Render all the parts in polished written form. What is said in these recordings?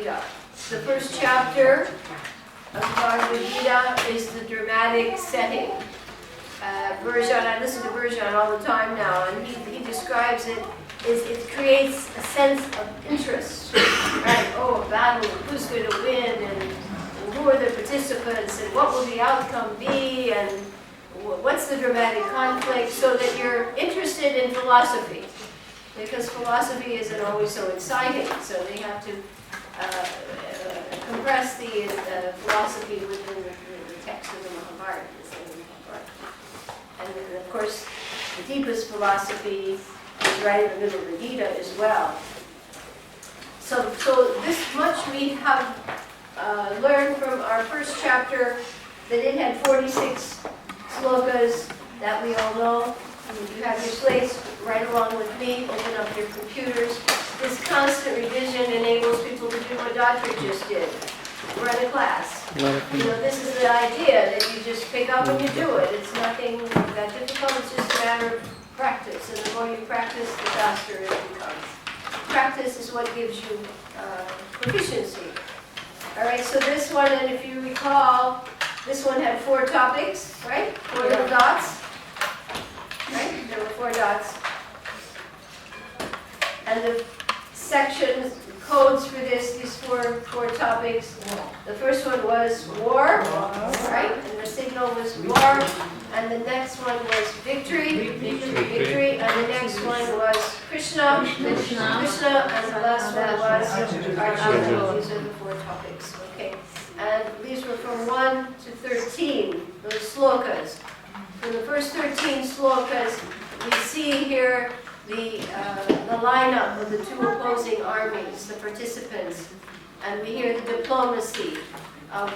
Gita. The first chapter of Bhagavad Gita is the dramatic setting. Virjan, I listen to Virjan all the time now, and he describes it as it creates a sense of interest. Right? Oh, a battle, who's going to win, and who are the participants, and what will the outcome be, and what's the dramatic conflict, so that you're interested in philosophy. Because philosophy isn't always so exciting, so they have to compress the philosophy within the text of the Bhagavad. And then, of course, the deepest philosophy is right in the middle of the Gita as well. So this much we have learned from our first chapter, that it had 46 slokas that we all know. You have your slates right along with me, open up your computers. This constant revision enables people to do what Dr. just did, run a class. This is the idea, that you just pick up and you do it. It's nothing that difficult, it's just a matter of practice. And the more you practice, the faster it becomes. Practice is what gives you proficiency. All right, so this one, and if you recall, this one had 4 topics, right? 4 little dots. Right? There were 4 dots. And the sections, codes for these four topics. The first one was war, right? And the signal was war. And the next one was victory, and the next one was Krishna, and the last one was Arjuna. These are the 4 topics, okay? And these were from 1 to 13, those slokas. For the first 13 slokas, we see here the lineup of the 2 opposing armies, the participants, and we hear the diplomacy of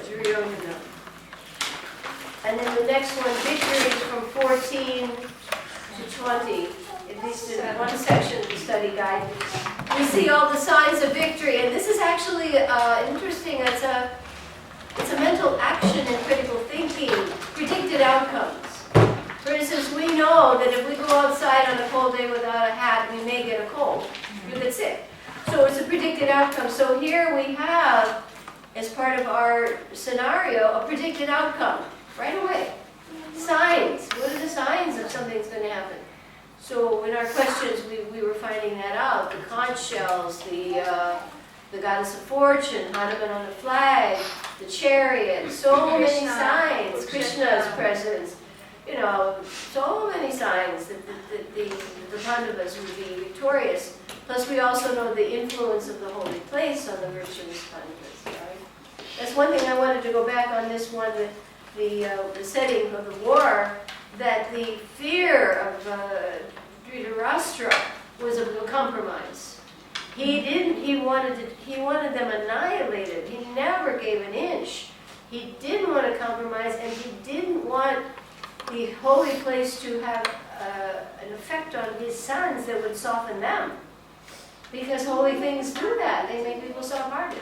Duryodhana. And then the next one, victory, is from 14 to 20, at least in one section of the study guide. We see all the signs of victory, and this is actually interesting. It's a mental action in critical thinking, predicted outcomes. For instance, we know that if we go outside on a cold day without a hat, we may get a cold. You get sick. So it's a predicted outcome. So here we have, as part of our scenario, a predicted outcome right away. Signs. What are the signs of something's going to happen? So in our questions, we were finding that out. The conch shells, the goddess of fortune, Hanuman on the flag, the chariot, so many signs, Krishna's presence, so many signs that the Pandavas would be victorious. Plus we also know the influence of the holy place on the virtuous Pandavas, right? That's one thing I wanted to go back on this one, the setting of the war, that the fear of Dhritarashtra was of a compromise. He wanted them annihilated. He never gave an inch. He didn't want to compromise, and he didn't want the holy place to have an effect on his sons that would soften them. Because holy things do that. They make people soft-hearted.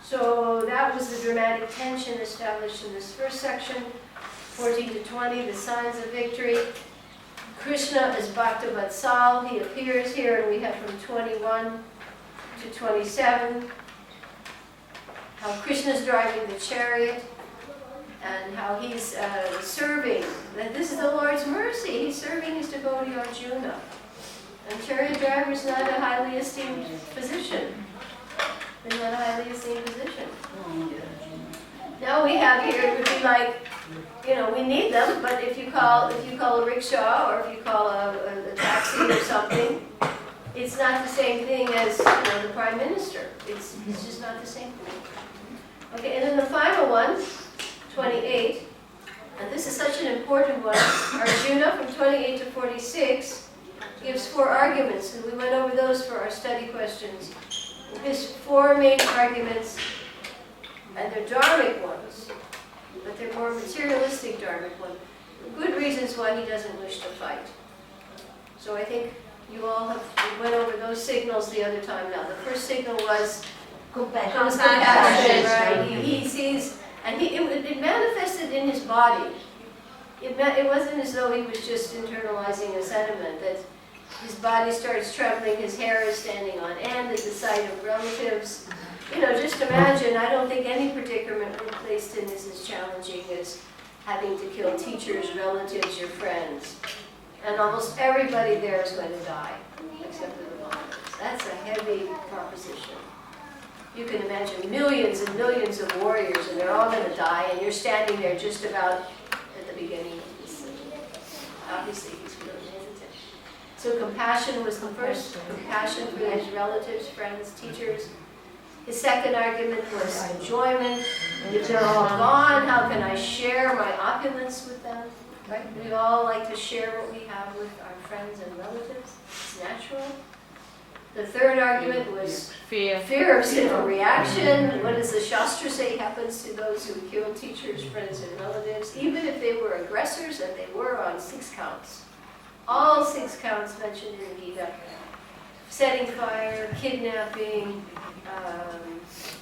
So that was the dramatic tension established in this first section, 14 to 20, the signs of victory. Krishna is Bhakta Vatsal. He appears here, and we have from 21 to 27 how Krishna's driving the chariot, and how he's serving. That this is the Lord's mercy. He's serving his devotee Arjuna. And chariot driver is not a highly esteemed position. They're not a highly esteemed position. Now we have here, it would be like, we need them, but if you call a rickshaw, or if you call a taxi or something, it's not the same thing as the Prime Minister. It's just not the same thing. Okay, and then the final one, 28, and this is such an important one. Arjuna, from 28 to 46, gives 4 arguments, and we went over those for our study questions. His 4 main arguments, and they're dharmic ones, but they're more materialistic dharmic ones. Good reasons why he doesn't wish to fight. So I think you all we went over those signals the other time now. The first signal was compassion, right? He sees, and it manifested in his body. It wasn't as though he was just internalizing a sentiment. That His body starts trembling, his hair is standing on end at the sight of relatives. You know, just imagine, I don't think any predicament we're placed in is as challenging as having to kill teachers, relatives, your friends. And almost everybody there is going to die, except for the mothers. That's a heavy proposition. You can imagine millions and millions of warriors, and they're all going to die, and you're standing there just about at the beginning of this. Obviously, he's really hesitant. So compassion was the first, compassion for his relatives, friends, teachers. His second argument was enjoyment. If they're all gone, how can I share my opulence with them? Right? We all like to share what we have with our friends and relatives. It's natural. The third argument was fear of sinful reaction. What does the Shastra say happens to those who kill teachers, friends, and relatives, even if they were aggressors, and they were on 6 counts. All 6 counts mentioned in the Gita. Setting fire, kidnapping,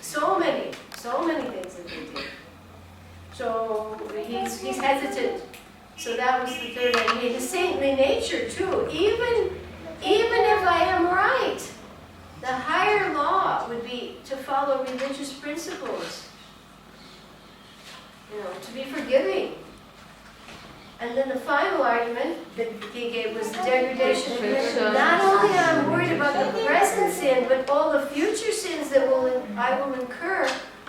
so many things that they did. So he's hesitant. So that was the third idea. His saintly nature too. Even if I am right, the higher law would be to follow religious principles. You know, to be forgiving. And then the final argument that he gave was the degradation. Not only am I worried about the present sin, but all the future sins that I will incur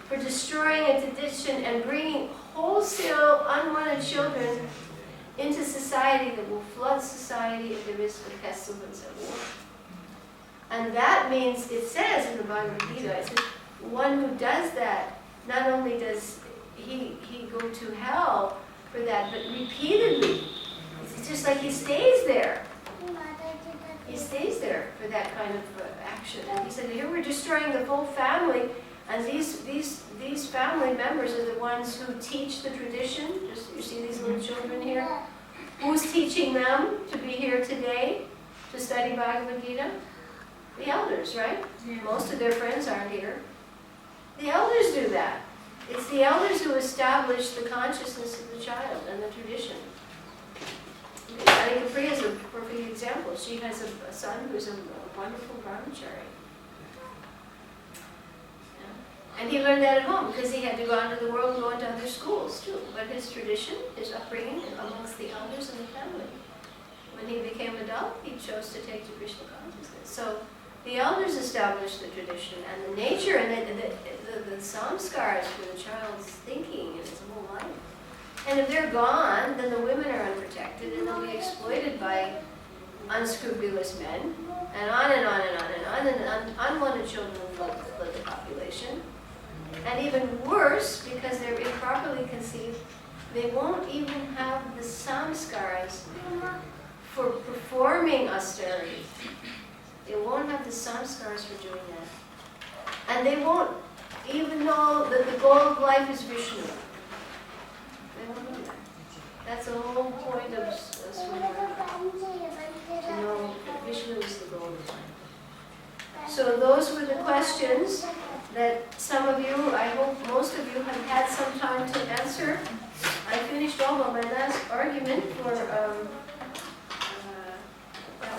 for destroying a tradition and bringing wholesale unwanted children into society that will flood society at the risk of pestilence and war. And that means, it says in the Bhagavad Gita, it says, one who does that, not only does he go to hell for that, but repeatedly. It's just like he stays there. He stays there for that kind of action. And he said, here we're destroying the whole family, and these family members are the ones who teach the tradition. Just, you see these little children here? Who's teaching them to be here today to study Bhagavad Gita? The elders, right? Yeah. Most of their friends aren't here. The elders do that. It's the elders who establish the consciousness of the child and the tradition. Radha Priya is a perfect example. She has a son who's a wonderful brahmachari. And he learned that at home because he had to go out into the world and go into other schools too. But his tradition, his upbringing amongst the elders in the family. When he became adult, he chose to take to Krishna consciousness. So the elders established the tradition and the nature and the samskars for the child's thinking and his whole life. And if they're gone, then the women are unprotected and they'll be exploited by unscrupulous men, and on and on and on and on, and unwanted children will flood the population. And even worse, because they're improperly conceived, they won't even have the samskars for performing austerity. They won't have the samskars for doing that. And they won't even know that the goal of life is Vishnu. They won't know that. That's the whole point of Swarupa, to know that Vishnu is the goal of life. So those were the questions that some of you, I hope most of you, have had some time to answer. I finished all of my last argument for,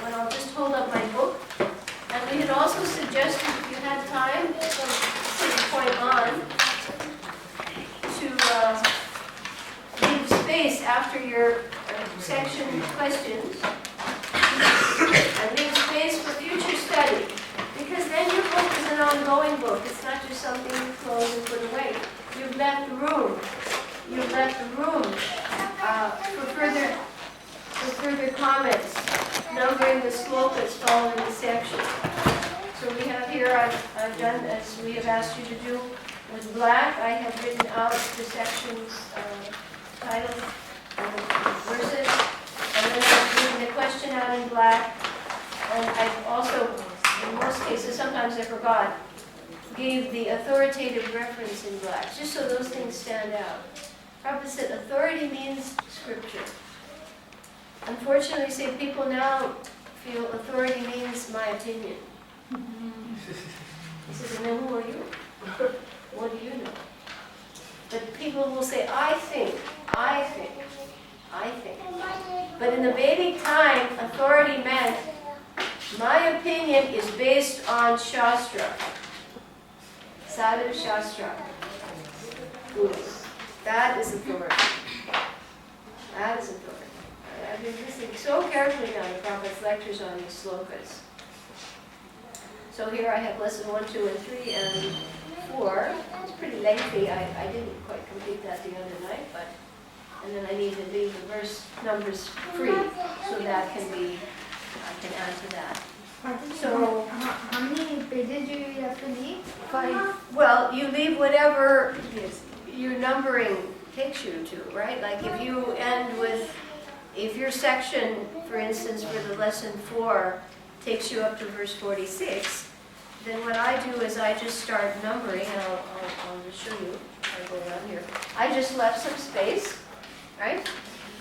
when I'll just hold up my book. And we had also suggested, if you had time from this point on, to leave space after your section questions, and leave space for future study. Because then your book is an ongoing book. It's not just something you close and put away. You've left room. You've left room for further comments, numbering the slokas following the section. So we have here, I've done as we have asked you to do with black. I have written out the section's title and verses, and then I've written the question out in black. And I've also, in most cases, sometimes I forgot, gave the authoritative reference in black, just so those things stand out. Prabhupada said authority means scripture. Unfortunately, say people now feel authority means my opinion. He says, and then who are you? What do you know? But people will say, I think. But in the Vedic time, authority meant My opinion is based on Shastra. Sadhu Shastra. That is authority. That is authority. I've been listening so carefully now to Prabhupada's lectures on these slokas. So here I have lesson 1, 2, and 3, and 4. It's pretty lengthy. I didn't quite complete that the other night, but and then I need to leave the verse numbers free, so that can be, I can add to that. So how many pages do you have to leave? 5. Well, you leave whatever your numbering takes you to, right? Like if you end with, if your section, for instance, for the lesson 4 takes you up to verse 46, then what I do is I just start numbering, and I'll just show you. I'll go down here. I just left some space, right?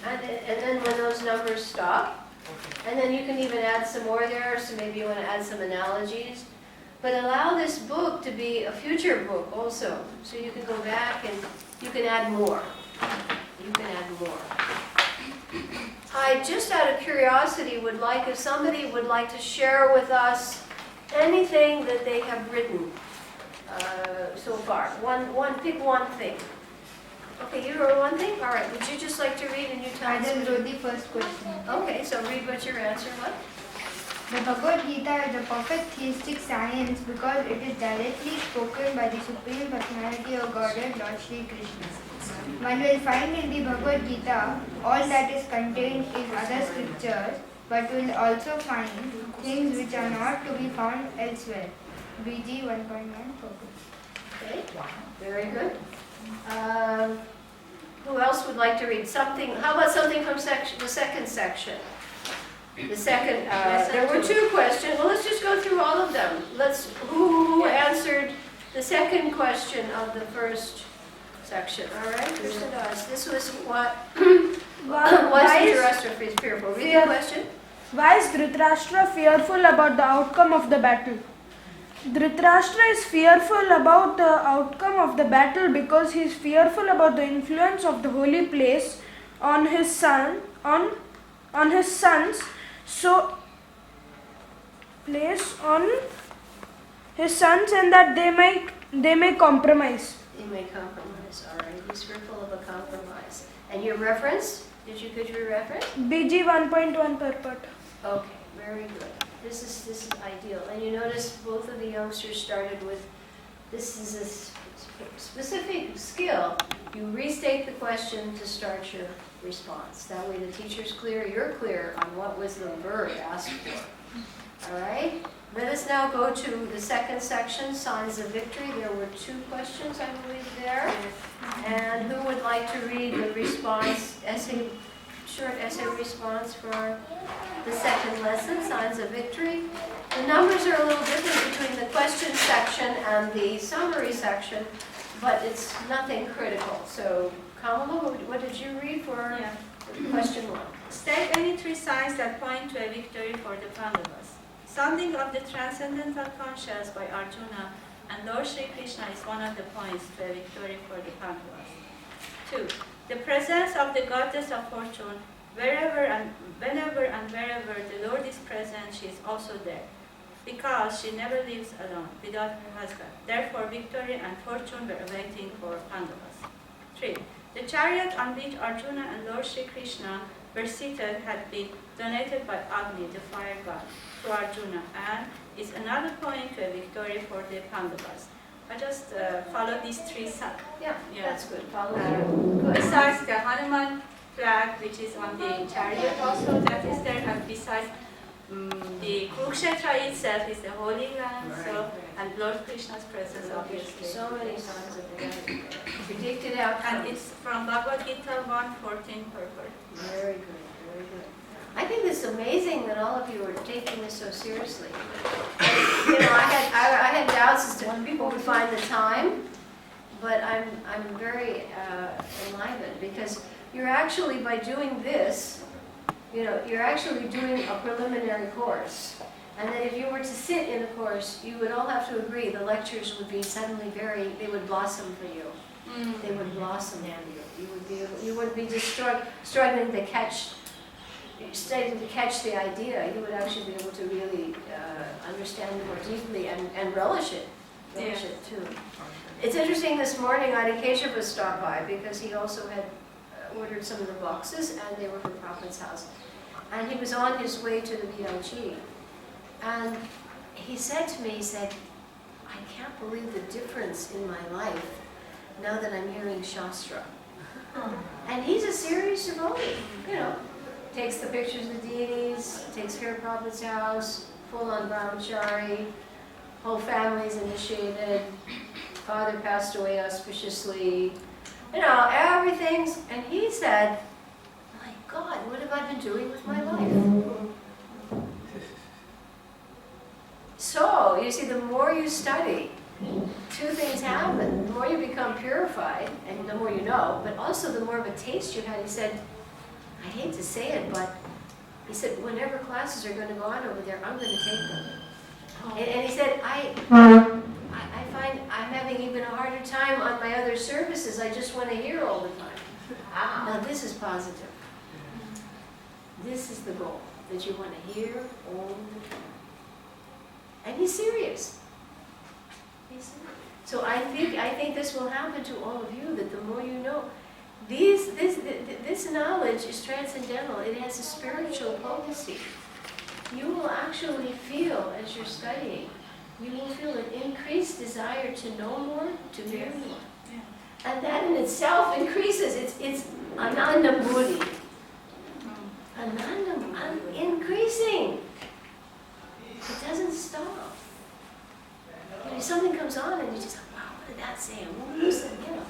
And then when those numbers stop, and then you can even add some more there, so maybe you want to add some analogies. But allow this book to be a future book also, so you can go back and you can add more. You can add more. I, just out of curiosity, would like, if somebody would like to share with us anything that they have written so far. Pick one thing. Okay, you wrote one thing? All right, would you just like to read and you tell us? I just wrote the first question. Okay, so read what your answer was. The Bhagavad Gita is a perfect theistic science because it is directly spoken by the Supreme Personality of Godhead, Lord Shri Krishna. One will find in the Bhagavad Gita all that is contained in other scriptures, but will also find things which are not to be found elsewhere. BG 1.1 focus. Okay, very good. Who else would like to read something? How about something from the second section? The second, there were 2 questions. Well, let's just go through all of them. Who answered the second question of the first section? All right, Krishna Das. This was what? Why is Dhritarashtra fearful? Read the question. Why is Dhritarashtra fearful about the outcome of the battle? Dhritarashtra is fearful about the outcome of the battle because he is fearful about the influence of the holy place on his sons, and that they may compromise. They may compromise. All right, he's fearful of a compromise. And your reference? Could you reference? BG 1.1 purport. Okay, very good. This is ideal. And you notice both of the youngsters started with, this is a specific skill. You restate the question to start your response. That way the teacher's clear, you're clear on what was the verb asked for. All right? Let us now go to the second section, signs of victory. There were 2 questions, I believe, there. And who would like to read the response, short essay response for the second lesson, signs of victory? The numbers are a little different between the question section and the summary section, but it's nothing critical. So, Kamala, what did you read for question 1? State any 3 signs that point to a victory for the Pandavas. Sounding of the transcendental conscience by Arjuna and Lord Shri Krishna is one of the points to a victory for the Pandavas. 2. The presence of the goddess of fortune, whenever and wherever the Lord is present, she is also there, because she never lives alone without her husband. Therefore, victory and fortune were awaiting for Pandavas. 3. The chariot on which Arjuna and Lord Shri Krishna were seated had been donated by Agni, the fire god, to Arjuna, and is another point to a victory for the Pandavas. I just follow these 3 signs. Yeah, that's good. Follow through. Besides the Hanuman flag, which is on the chariot also, that is there, and besides the Kurukshetra itself is the holy land, and Lord Krishna's presence, obviously. So many signs of victory. Predicted outcome. And it's from Bhagavad Gita 1:14 purport. Very good, very good. I think it's amazing that all of you are taking this so seriously. You know, I had doubts as to when people would find the time, but I'm very enlivened because you're actually, by doing this, you know, you're actually doing a preliminary course. And then if you were to sit in a course, you would all have to agree the lectures would be suddenly they would blossom for you. They would blossom for you. You wouldn't be just struggling to catch, started to catch the idea, you would actually be able to really understand it more deeply and relish it. Relish it too. It's interesting, this morning Adikeshava stopped by because he also had ordered some of the boxes and they were from Prabhupada's house. And he was on his way to the VIG. And he said to me, he said, I can't believe the difference in my life now that I'm hearing Shastra. And he's a serious devotee, you know. Takes the pictures of the deities, takes care of Prabhupada's house, full-on brahmachari, whole family's initiated, father passed away auspiciously, you know, everything's, and he said, my God, what have I been doing with my life? So, you see, the more you study, two things happen. The more you become purified, and the more you know, but also the more of a taste you had. He said, I hate to say it, but he said, whenever classes are going to go on over there, I'm going to take them. And he said, I find I'm having even a harder time on my other services. I just want to hear all the time. Now this is positive. This is the goal, that you want to hear all the time. And he's serious. He's serious. So I think this will happen to all of you, that the more you know, this knowledge is transcendental. It has a spiritual potency. You will actually feel, as you're studying, you will feel an increased desire to know more, to hear more. Yeah. And that in itself increases. It's ananda buddhi. Ananda, increasing. It doesn't stop. You know, something comes on and you just like, wow, what did that say? And what was it? You know,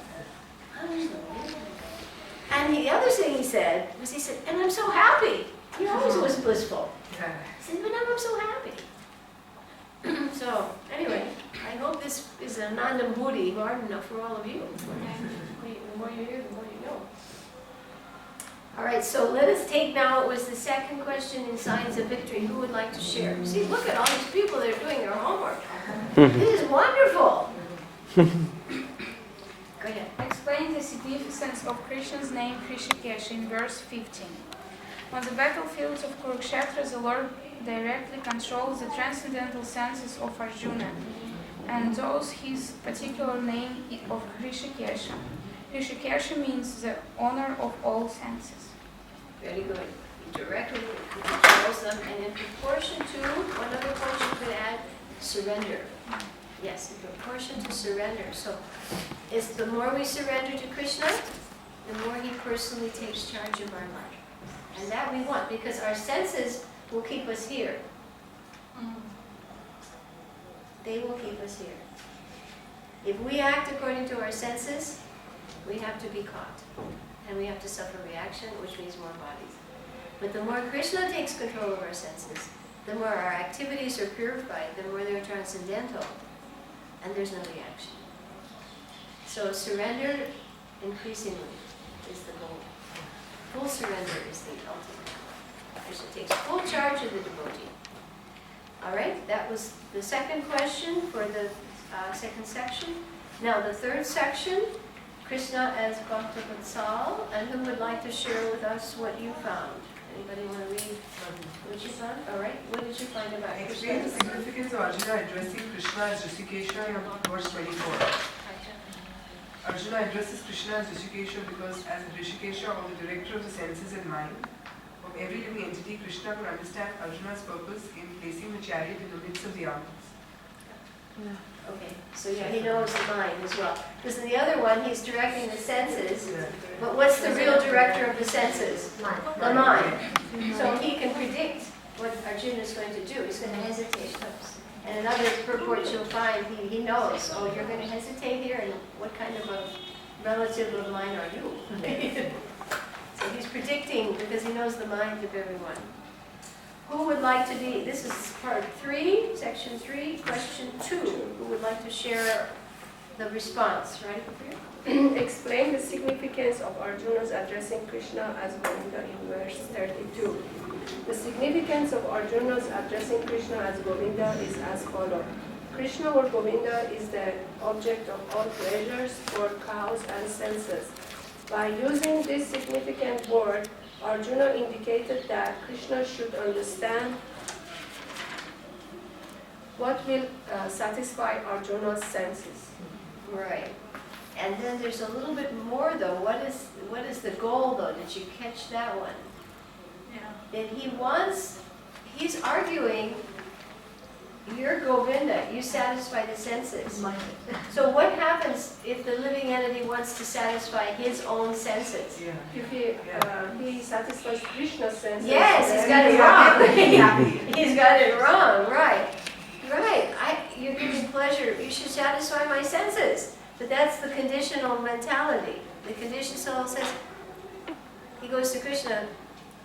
unbelievable. And the other thing he said was, he said, and I'm so happy. He always was blissful. He said, but now I'm so happy. So, anyway, I hope this is an ananda buddhi hard enough for all of you. The more you hear, the more you know. All right, so let us take now, it was the second question in Signs of Victory. Who would like to share? See, look at all these people that are doing their homework. This is wonderful. Go ahead. Explain the significance of Krishna's name Hrishikesh in verse 15. On the battlefields of Kurukshetra, the Lord directly controls the transcendental senses of Arjuna, and thus his particular name of Hrishikesha. Hrishikesha means the honor of all senses. Very good. He directly controls them, and in proportion to, one other point you could add, surrender. Yes, in proportion to surrender. So, it's the more we surrender to Krishna, the more he personally takes charge of our life. And that we want, because our senses will keep us here. They will keep us here. If we act according to our senses, we have to be caught. And we have to suffer reaction, which means more bodies. But the more Krishna takes control of our senses, the more our activities are purified, the more they're transcendental, and there's no reaction. So surrender increasingly is the goal. Full surrender is the ultimate goal. Krishna takes full charge of the devotee. All right, that was the second question for the second section. Now the third section, Krishna as Bhakta Vatsal, and who would like to share with us what you found? Anybody want to read what you found? All right, what did you find about Krishna? Explain the significance of Arjuna addressing Krishna as Rishikesha in verse 24. Arjuna addresses Krishna as Rishikesha because as Rishikesha, or the director of the senses and mind, of every living entity, Krishna could understand Arjuna's purpose in placing the chariot in the midst of the armies. Okay, so yeah, he knows the mind as well. Because in the other one, he's directing the senses, but what's the real director of the senses? The mind. So he can predict what Arjuna is going to do. He's going to hesitate. And in other purports you'll find he knows, oh, you're going to hesitate here, and what kind of a relative of mine are you? So he's predicting because he knows the mind of everyone. Who would like to be, this is part 3, section 3, question 2. Who would like to share the response? Right up here. Explain the significance of Arjuna's addressing Krishna as Govinda in verse 32. The significance of Arjuna's addressing Krishna as Govinda is as follows. Krishna or Govinda is the object of all pleasures for cows and senses. By using this significant word, Arjuna indicated that Krishna should understand what will satisfy Arjuna's senses. Right. And then there's a little bit more though. What is the goal though? Did you catch that one? Yeah. That he's arguing, you're Govinda, you satisfy the senses. So what happens if the living entity wants to satisfy his own senses? Yeah. If he satisfies Krishna's senses, Yes, he's got then it he wrong. will be happy. He's got it wrong, right. Right, you give me pleasure, you should satisfy my senses. But that's the conditional mentality. The conditional says, he goes to Krishna,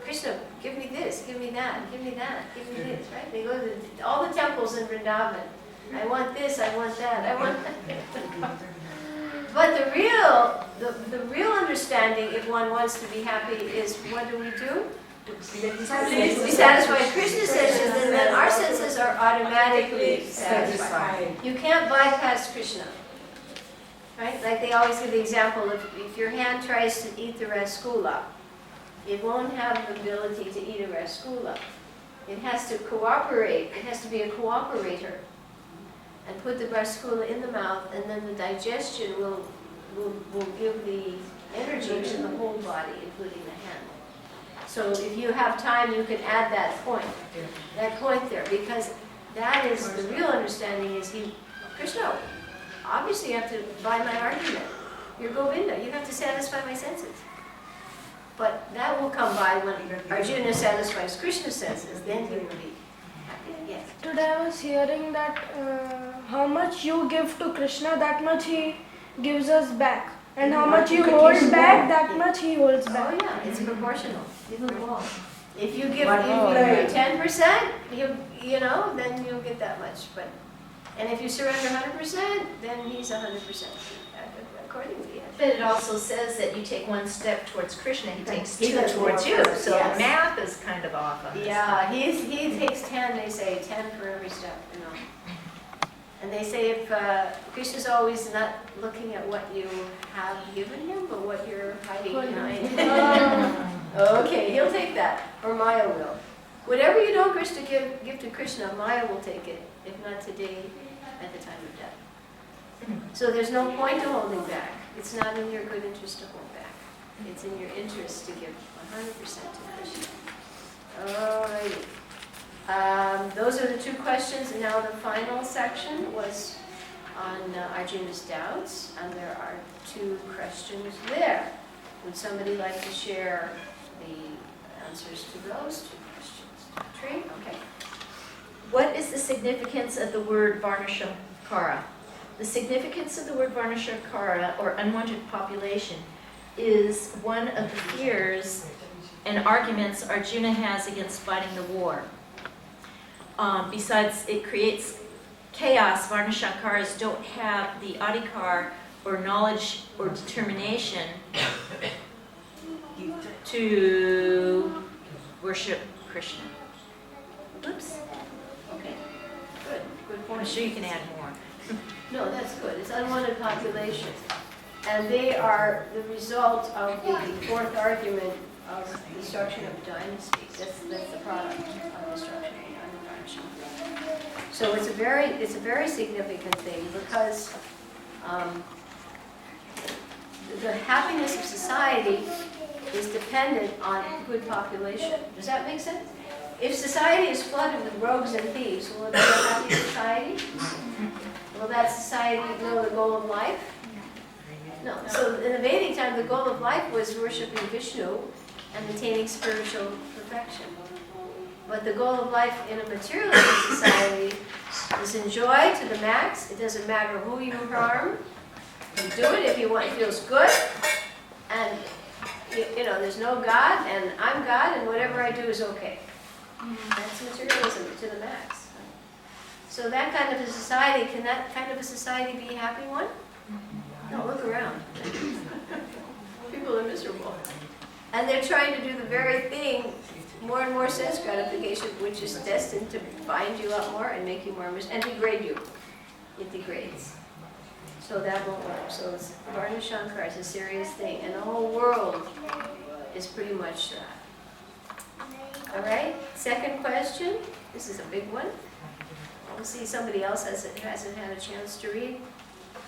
Krishna, give me this, give me that, give me that, give me this, right? They go to all the temples in Vrindavan. I want this, I want that, I want that. But the real understanding, if one wants to be happy, is what do? We satisfy Krishna's senses, and then our senses are automatically satisfied. You can't bypass Krishna. Right? Like they always give the example, if your hand tries to eat the rasgulla, it won't have the ability to eat a rasgulla. It has to cooperate. It has to be a cooperator. And put the rasgulla in the mouth, and then the digestion will give the energy to the whole body, including the hand. So if you have time, you can add that point there, because that is the real understanding is Krishna, obviously you have to buy my argument. You're Govinda, you have to satisfy my senses. But that will come by when Arjuna satisfies Krishna's senses, then he will be happy. Yes. Today I was hearing that how much you give to Krishna, that much he gives us back. And how much you hold back, that much he holds back. Oh yeah, it's proportional. If you give 10%, then you'll get that much. And if you surrender 100%, then he's 100%. Accordingly, yes. But it also says that you take one step towards Krishna, he takes He two does towards more you. first, So yes. the math is kind of off on this. Yeah, he takes 10, they say 10 for every step, And they say if Krishna's always not looking at what you have given him, but what you're hiding behind. Okay, he'll take that, or Maya will. Whatever you don't Krishna give to Krishna, Maya will take it, if not today, at the time of death. So there's no point to holding back. It's not in your good interest to hold back. It's in your interest to give 100% to Krishna. Alrighty. Those are the two questions, and now the final section was on Arjuna's doubts, and there are two questions there. Would somebody like to share the answers to those two questions? Tree? Okay. What is the significance of the word Varnashakara? The significance of the word Varnashakara, or unwanted population, is one of the fears and arguments Arjuna has against fighting the war. Besides, it creates chaos. Varnashakaras don't have the adhikar, or knowledge, or determination to worship Krishna. Oops. Okay. Good. Good point. I'm sure you can add more. No, that's good. It's unwanted population. And they are the result of the fourth argument of destruction of dynasties. That's the product of destruction of dynasties. So it's a very significant thing because the happiness of society is dependent on good population. Does that make sense? If society is flooded with rogues and thieves, will it be a happy society? Will that society know the goal of life? No. So in the Vedic time, the goal of life was worshiping Vishnu and attaining spiritual perfection. But the goal of life in a materialistic society is enjoy to the max. It doesn't matter who you harm. You do it if you want. It feels good. And there's no God, and I'm God, and whatever I do is okay. That's materialism to the max. So that kind of a society, can that kind of a society be a happy one? No, look around. People are miserable. And they're trying to do the very thing, more and more sense gratification, which is destined to bind you up more and make you more miserable, and degrade you. It degrades. So that won't work. So it's Varna Shankar is a serious thing, and the whole world is pretty much that. All right, second question. This is a big one. We'll see somebody else hasn't had a chance to read.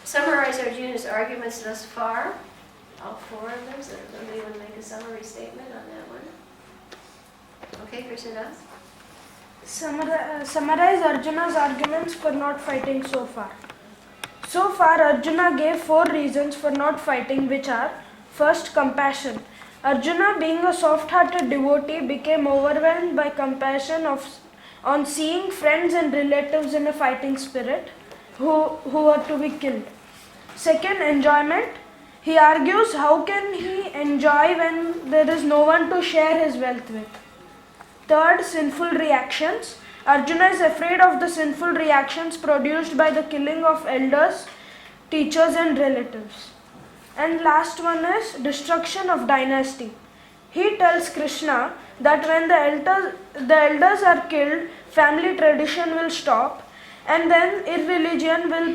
Summarize Arjuna's arguments thus far. All four of them. So somebody want to make a summary statement on that one? Okay, Krishnadas? Summarize Arjuna's arguments for not fighting so far. So far, Arjuna gave 4 reasons for not fighting, which are: first, compassion. Arjuna, being a soft-hearted devotee, became overwhelmed by compassion on seeing friends and relatives in a fighting spirit who were to be killed. Second, enjoyment. He argues how can he enjoy when there is no one to share his wealth with. Third, sinful reactions. Arjuna is afraid of the sinful reactions produced by the killing of elders, teachers and relatives. And last one is destruction of dynasty. He tells Krishna that when the elders are killed, family tradition will stop and then irreligion will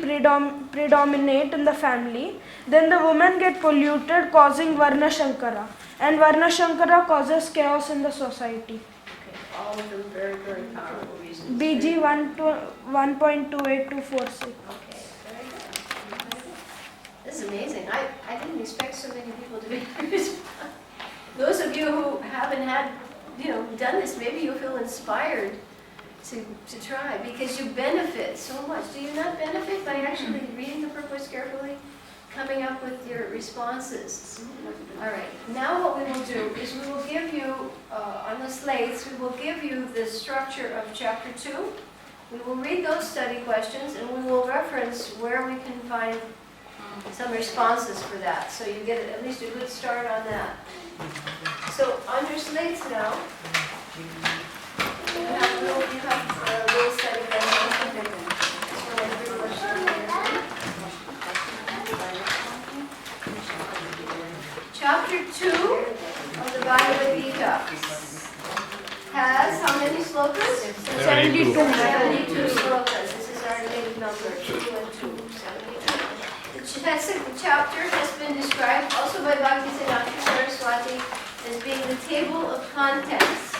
predominate in the family. Then the women get polluted, causing Varna Shankara. And Varna Shankara causes chaos in the society. All of them very, very powerful reasons. BG 1.28246. Okay, very good. This is amazing. I didn't expect so many people to be Those of you who haven't done this, maybe you'll feel inspired to try because you benefit so much. Do you not benefit by actually reading the purpose carefully? Coming up with your responses. All right, now what we will do is we will give you, on the slates, we will give you the structure of chapter 2. We will read those study questions and we will reference where we can find some responses for that. So you get at least a good start on that. So on your slates now, you have a little study questions. Chapter 2 of the Bhagavad Gita has how many slokas? 72. 72 slokas. This is our big number, 2 and 2, 72. The chapter has been described also by Bhaktisiddhanta Saraswati as being the table of contents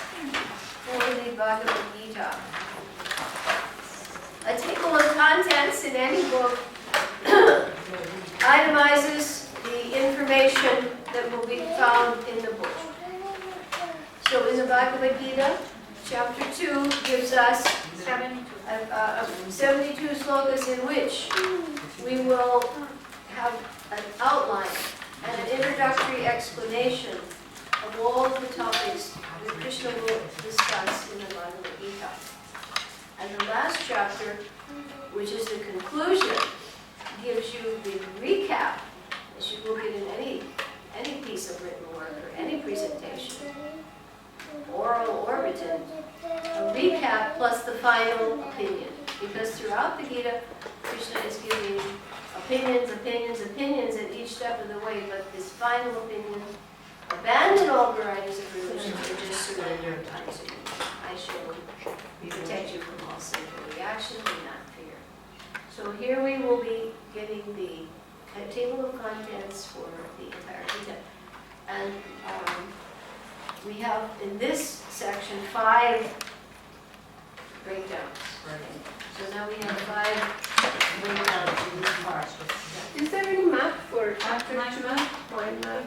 for the Bhagavad Gita. A table of contents in any book itemizes the information that will be found in the book. So in the Bhagavad Gita, chapter 2 gives us 72 slokas in which we will have an outline and an introductory explanation of all the topics that Krishna will discuss in the Bhagavad Gita. And the last chapter, which is the conclusion, gives you the recap, as you will get in any piece of written work or any presentation, oral or written, a recap plus the final opinion. Because throughout the Gita, Krishna is giving opinions at each step of the way, but this final opinion, abandon all varieties of religion and just surrender unto me. I shall protect you from all sinful reactions and not fear. So here we will be getting the table of contents for the entire Gita. And we have in this section 5 breakdowns. So now we have 5 breakdowns in this part. Is there any map for chapter 2? Mind map.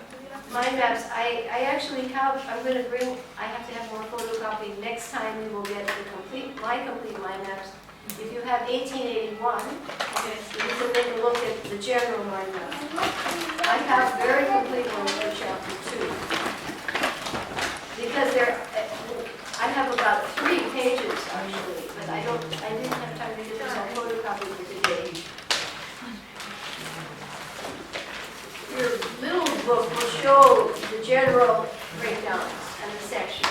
Mind maps, I actually have, I have to have more photocopied. Next time we will get my complete mind maps. If you have 1881, you can take a look at the general mind map. I have very complete ones for chapter 2. Because I have about 3 pages actually, but I didn't have time to get this all photocopied for today. Your little book will show the general breakdowns and the sections.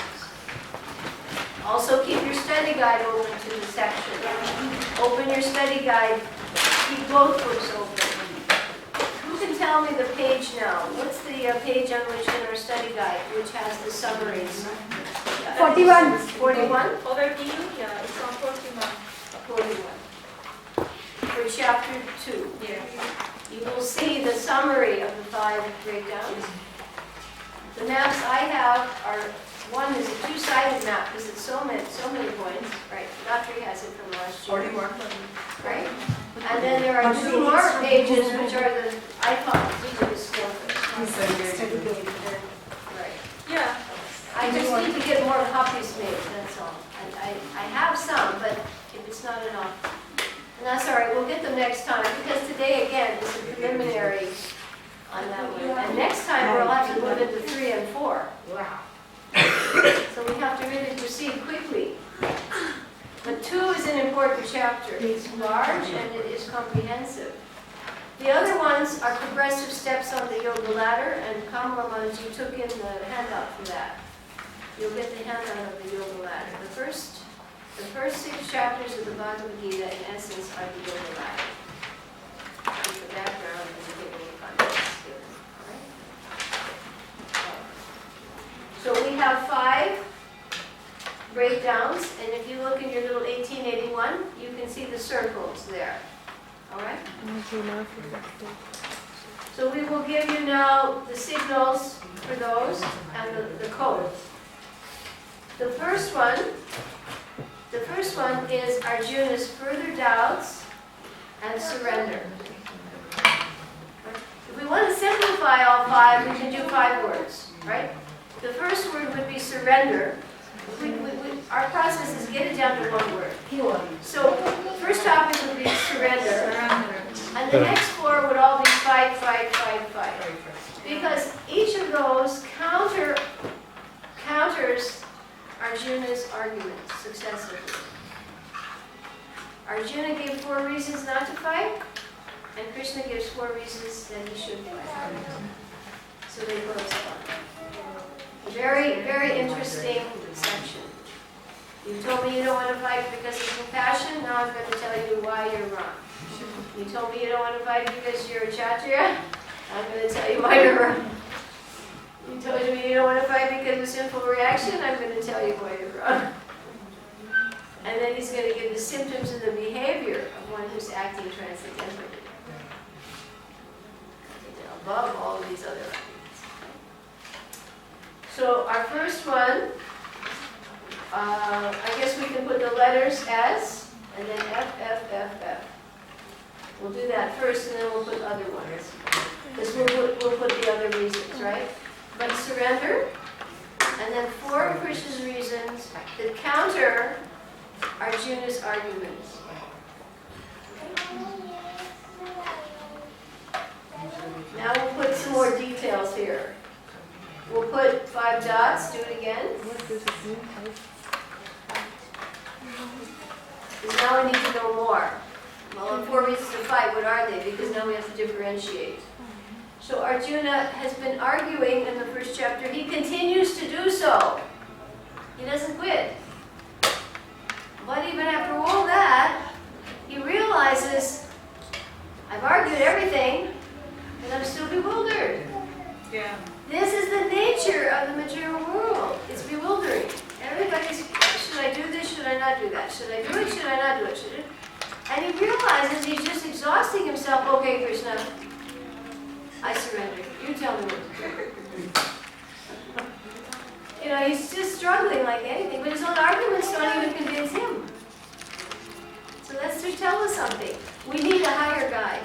Also keep your study guide open to the section. Open your study guide, keep both books open. Who can tell me the page now? What's the page on which in our study guide, which has the summaries? 41. 41? Overview, yeah, it's on 41. 41. For chapter 2. Yes. You will see the summary of the 5 breakdowns. The maps I have are one is a two-sided map because it's so many points, right? Godfrey has it from last year. 41. Right? And then there are two more pages which are the icons, these are the still. Right. Yeah. I just need to get more copies made, that's all. I have some, but if it's not enough. And that's all right, we'll get them next time, because today, again, is a preliminary on that one. And next time, we'll have to move into 3 and 4. Wow. So we have to really proceed quickly. But 2 is an important chapter. It's large and it is comprehensive. The other ones are progressive steps on the yoga ladder, and Kamalamanji, you took in the handout for that. You'll get the handout of the yoga ladder. The first 6 chapters of the Bhagavad Gita, in essence, are the yoga ladder. With the background and the beginning context given. All right? So we have 5 breakdowns, and if you look in your little 1881, you can see the circles there. All right? So we will give you now the signals for those and the codes. The first one is Arjuna's further doubts and surrender. If we want to simplify all 5, we can do 5 words, right? The first word would be surrender. Our process is get it down to 1 word. So first topic would be surrender. And the next 4 would all be fight, fight, fight, fight. Because each of those counters Arjuna's arguments successively. Arjuna gave 4 reasons not to fight, and Krishna gives 4 reasons that he should fight. So they correspond. Very, very interesting section. You told me you don't want to fight because of compassion. Now I'm going to tell you why you're wrong. You told me you don't want to fight because you're a Kshatriya. I'm going to tell you why you're wrong. You told me you don't want to fight because of sinful reaction. I'm going to tell you why you're wrong. And then he's going to give the symptoms and the behavior of one who's acting transcendentally. Above all of these other arguments. So our first one, I guess we can put the letters S and then F, F, F, F. We'll do that first and then we'll put other ones. Because we'll put the other reasons, right? But surrender, and then 4 of Krishna's reasons that counter Arjuna's arguments. Now we'll put some more details here. We'll put 5 dots, do it again. Because now we need to know more. Well, 4 reasons to fight, what are they? Because now we have to differentiate. So Arjuna has been arguing in the first chapter. He continues to do so. He doesn't quit. But even after all that, he realizes, I've argued everything, and I'm still bewildered. Yeah. This is the nature of the material world. It's bewildering. Everybody's, should I do this? Should I not do that? Should I do it? Should I not do it? Should it? And he realizes he's just exhausting himself. Okay, Krishna, I surrender. You tell me what to do. You know, he's just struggling like anything, but his own arguments don't even convince him. So that's to tell us something. We need a higher guide.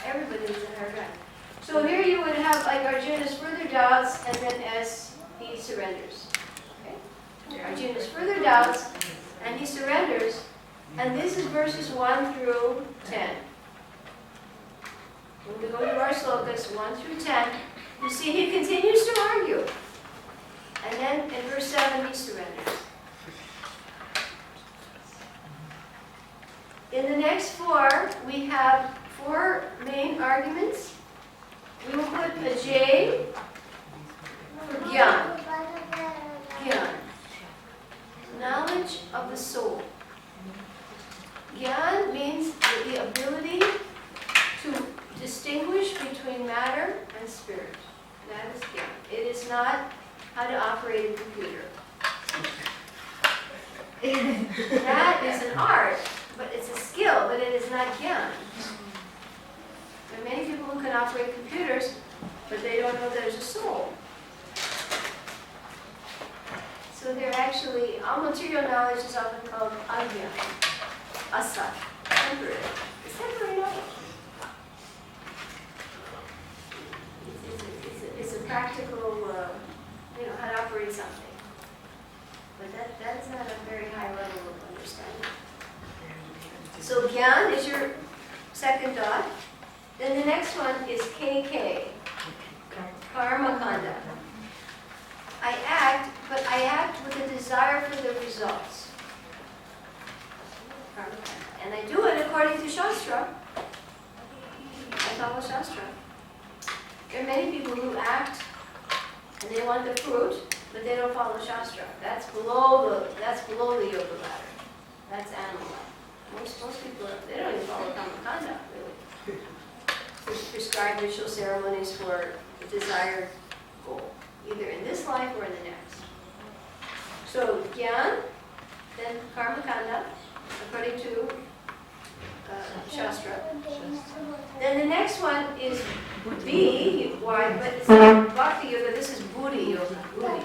Everybody needs a higher guide. So here you would have like Arjuna's further doubts, and then as he surrenders. Okay? Arjuna's further doubts, and he surrenders. And this is verses 1 through 10. When we go to our slokas, 1 through 10, you see he continues to argue. And then in verse 7, he surrenders. In the next 4, we have 4 main arguments. We will put a J for Gyan. Gyan. Knowledge of the soul. Gyan means the ability to distinguish between matter and spirit. That is Gyan. It is not how to operate a computer. That is an art, but it's a skill, but it is not Gyan. There are many people who can operate computers, but they don't know there's a soul. So they're actually, all material knowledge is often called agya, asat, temporary. It's temporary knowledge. It's a practical, how to operate something. But that is not a very high level of understanding. So Gyan is your second dot. Then the next one is KK, Karma Kanda. I act, but I act with a desire for the results. Karma Kanda. And I do it according to Shastra. I follow Shastra. There are many people who act and they want the fruit, but they don't follow Shastra. That's below the yoga ladder. That's animal life. Most people, they don't even follow Karma Kanda, really. There's prescribed ritual ceremonies for the desired goal, either in this life or in the next. So, Gyan, then Karma Kanda, according to Shastra. Then the next one is B, why? But it's not Bhakti Yoga, this is Buddhi Yoga. Buddhi.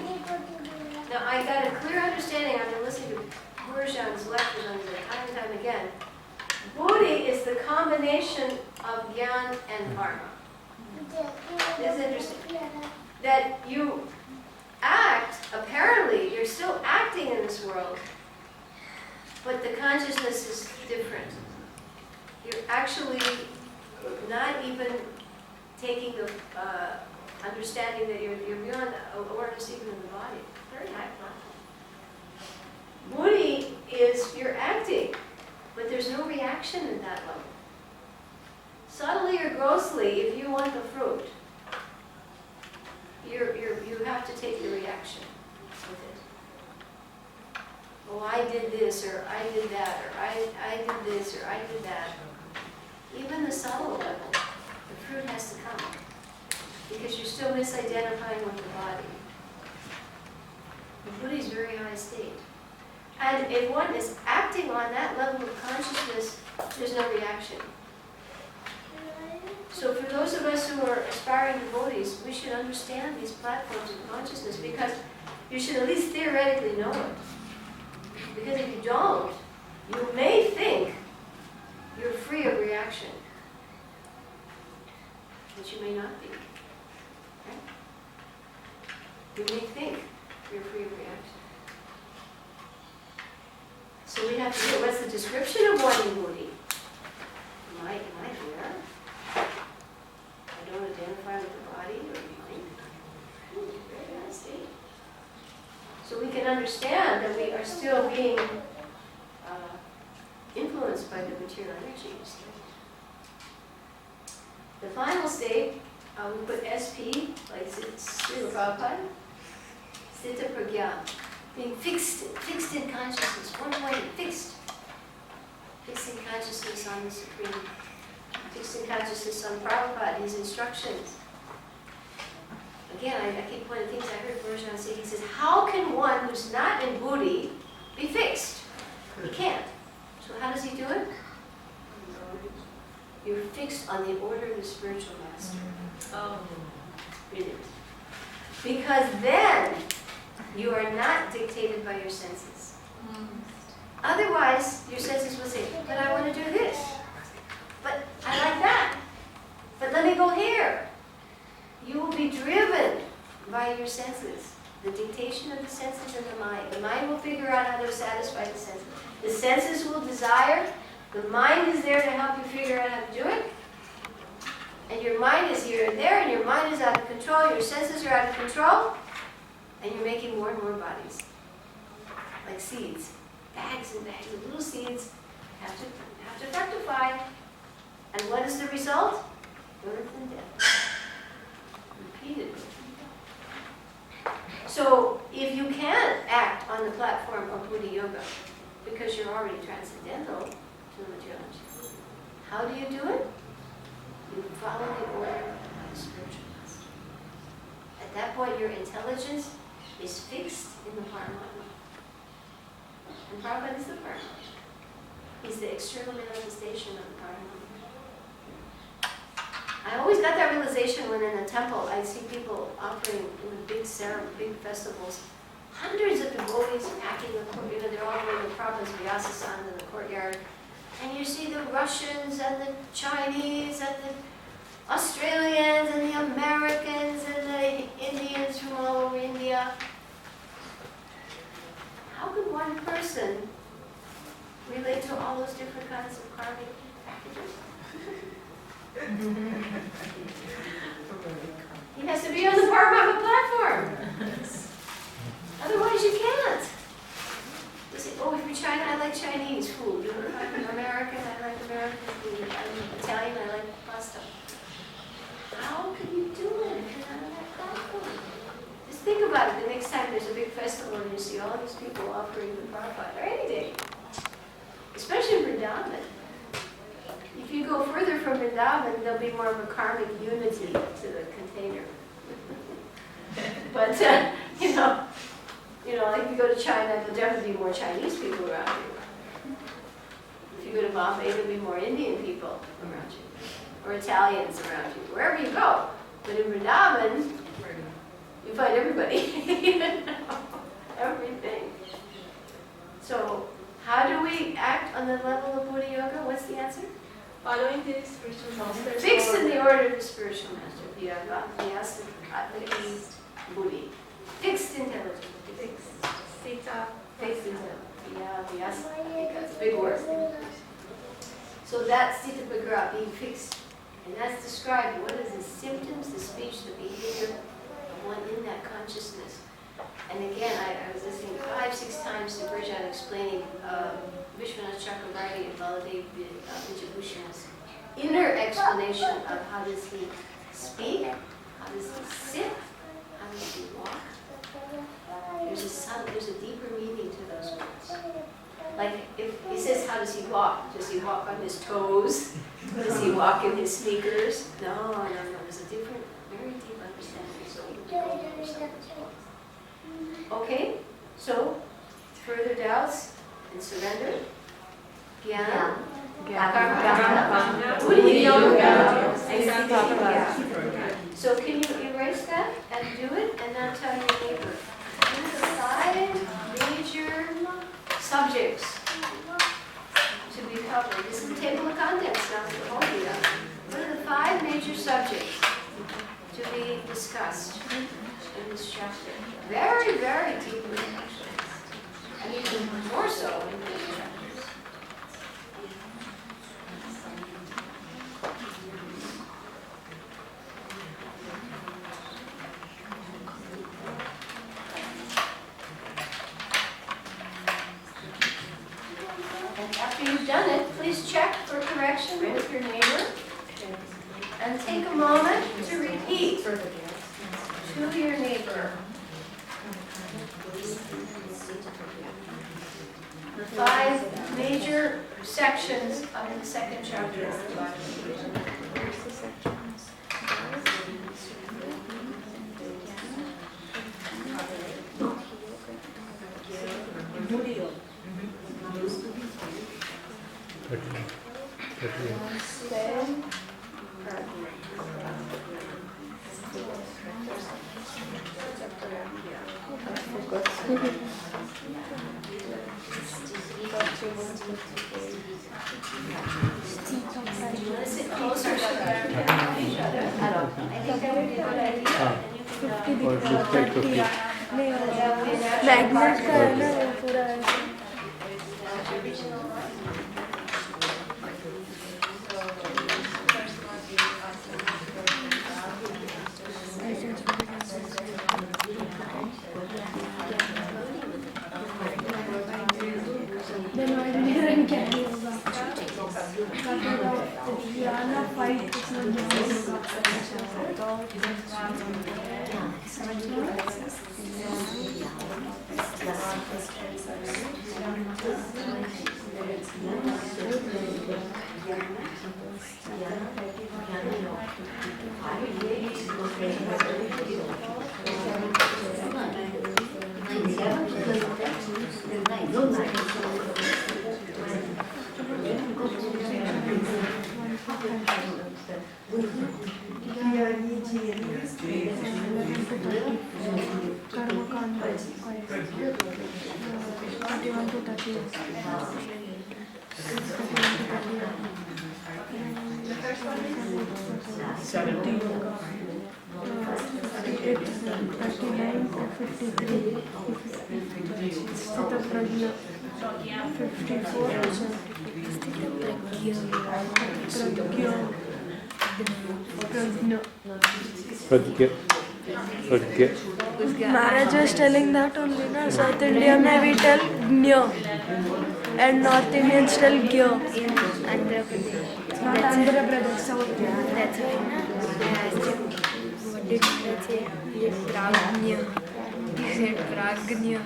Now, I got a clear understanding, I've been listening to Purushottam's lectures on this time and time again. Buddhi is the combination of Gyan and Karma. This is interesting. That you act, apparently, you're still acting in this world, but the consciousness is different. You're actually not even taking the understanding that you're beyond awareness even in the body. Very high platform. Buddhi is you're acting, but there's no reaction at that level. Subtly or grossly, if you want the fruit, you have to take the reaction with it. Oh, I did this, or I did that, or I did this, or I did that. Even the subtle level, the fruit has to come. Because you're still misidentifying with the body. The Buddhi is very high state. And if one is acting on that level of consciousness, there's no reaction. So for those of us who are aspiring devotees, we should understand these platforms of consciousness because you should at least theoretically know it. Because if you don't, you may think you're free of reaction, but you may not be. Right? You may think you're free of reaction. So we have to know what's the description of wanting Buddhi. Am I there? I don't identify with the body or the mind. Very nice state. So we can understand that we are still being influenced by the material energy state. The final state, we put SP, like Srila Prabhupada, Sthita Pragya, being fixed in consciousness, one point, fixing consciousness on the Supreme, fixing consciousness on Prabhupada, his instructions. Again, I keep pointing things I heard Purushottam say. He says, how can one who's not in Buddhi be fixed? He can't. So how does he do it? You're fixed on the order of the spiritual master. Oh, brilliant. Because then you are not dictated by your senses. Otherwise, your senses will say, but I want to do this. But I like that. But let me go here. You will be driven by your senses. The dictation of the senses and the mind. The mind will figure out how to satisfy the senses. The senses will desire. The mind is there to help you figure out how to do it. And your mind is here and there, and your mind is out of control. Your senses are out of control. And you're making more and more bodies. Like seeds. Bags and bags of little seeds have to fructify. And what is the result? Birth and death. Repeatedly. So if you can't act on the platform of Buddhi Yoga, because you're already transcendental to the material, how do you do it? You follow the order of the spiritual master. At that point, your intelligence is fixed in the Paramatma. And Prabhupada is the Paramatma. He's the external manifestation of the Paramatma. I always got that realization when in the temple I see people offering in the big festivals hundreds of devotees packing the court, they're all in the province of Vyasasan in the courtyard. And you see the Russians and the Chinese and the Australians and the Americans and the Indians from all over India. How could one person relate to all those different kinds of karmic packages? He has to be on the Paramount platform. Otherwise you can't. You say, oh, if you're China, I like Chinese food. If I'm American, I like American food. If I'm Italian, I like pasta. How can you do it if you're not on that platform? Just think about it the next time there's a big festival and you see all these people offering the Prabhupada or anything. Especially Vrindavan. If you go further from Vrindavan, there'll be more of a karmic unity to the container. But, like if you go to China, there'll definitely be more Chinese people around you. If you go to Bombay, there'll be more Indian people around you. Or Italians around you, wherever you go. But in Vrindavan, you find everybody. Everything. So, how do we act on the level of Buddha Yoga? What's the answer? Following the spiritual masters. Fixed in the order of the spiritual master. Buddhi. Fixed intelligence. Sita. Fixed intelligence. That's a big word. So that's Sita Pagra, being fixed. And that's described, what is the symptoms, the speech, the behavior of one in that consciousness. And again, I was listening 5-6 times to Bridget explaining Vishwanath Chakravarti and Baladev Vijayabhushan's inner explanation of how does he speak, how does he sit, how does he walk. There's a deeper meaning to those words. Like if he says, how does he walk? Does he walk on his toes? Does he walk in his sneakers? No. There's a different, very deep understanding. So you have to go for yourself as well. Okay, so further doubts and surrender. Jnana. Buddhi Yoga. So can you erase that and do it and now tell your neighbor? These are 5 major subjects to be covered. This is the table of contents now for the whole Gita. What are the 5 major subjects to be discussed in this chapter? Very, very deeply, actually. And even more so in the chapters. After you've done it, please check for correction with your neighbor and take a moment to repeat to your neighbor the 5 major sections of the 2nd chapter of the Bhagavad. Sit closer so that we can each other. I think that would be a good idea. And you can, Karmakanda, 31 to 30. 17. 58, 39 to 53. Sthita Prajna, 54 to 73. Maharaj was telling that only, na? South India may we tell Gnya and North Indians tell Gya. Andhra Pradesh. Not Andhra Pradesh, South India. That's why, na? I asked him, what did he say? He said Pragnya. He said Pragnya.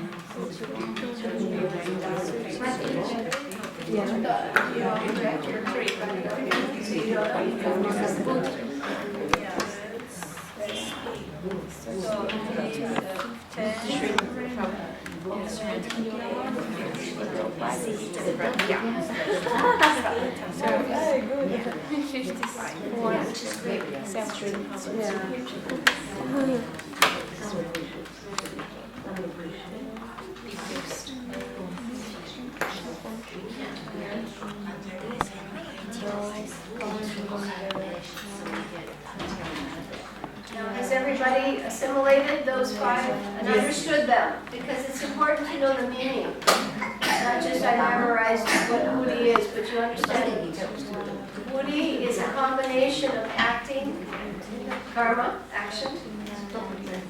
Now, has everybody assimilated those five and understood them? Because it's important to know the meaning. Not just I memorized what Buddhi is, but you understand. Buddhi is a combination of acting, karma, action,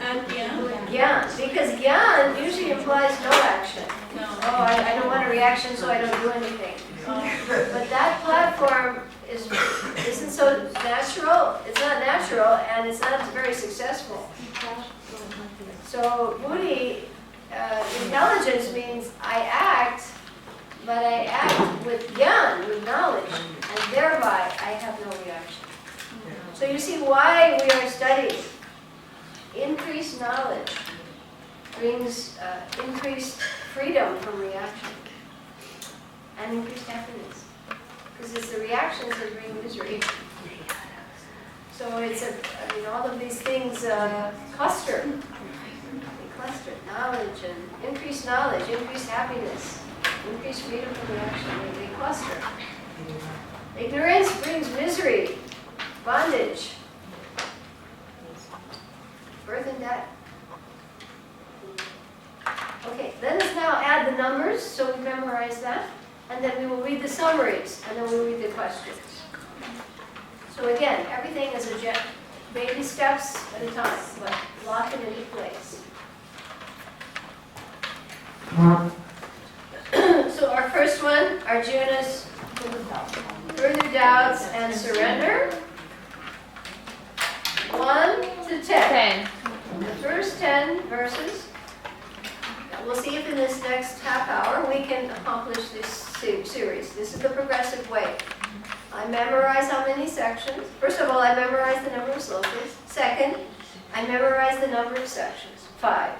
And Gyan, because Gyan usually implies no action. Oh, I don't want a reaction, so I don't do anything. But that platform isn't so natural. It's not natural, and it's not very successful. So Buddhi, intelligence means I act, but I act with Gyan, with knowledge, and thereby I have no reaction. So you see why we are studying. Increased knowledge brings increased freedom from reaction and increased happiness. Because it's the reactions that bring misery. So it's all of these things cluster. They cluster knowledge and increased happiness, increased freedom from reaction. They cluster. Ignorance brings misery, bondage, birth and death. Okay, let us now add the numbers so we memorize that. And then we will read the summaries, and then we'll read the questions. So again, everything is baby steps at a time, but lock it into place. So our first one, Arjuna's further doubts and surrender. 1 to 10. The first 10 verses. We'll see if in this next half hour we can accomplish this series. This is the progressive way. I memorize how many sections. First of all, I memorize the number of slokas. Second, I memorize the number of sections. 5,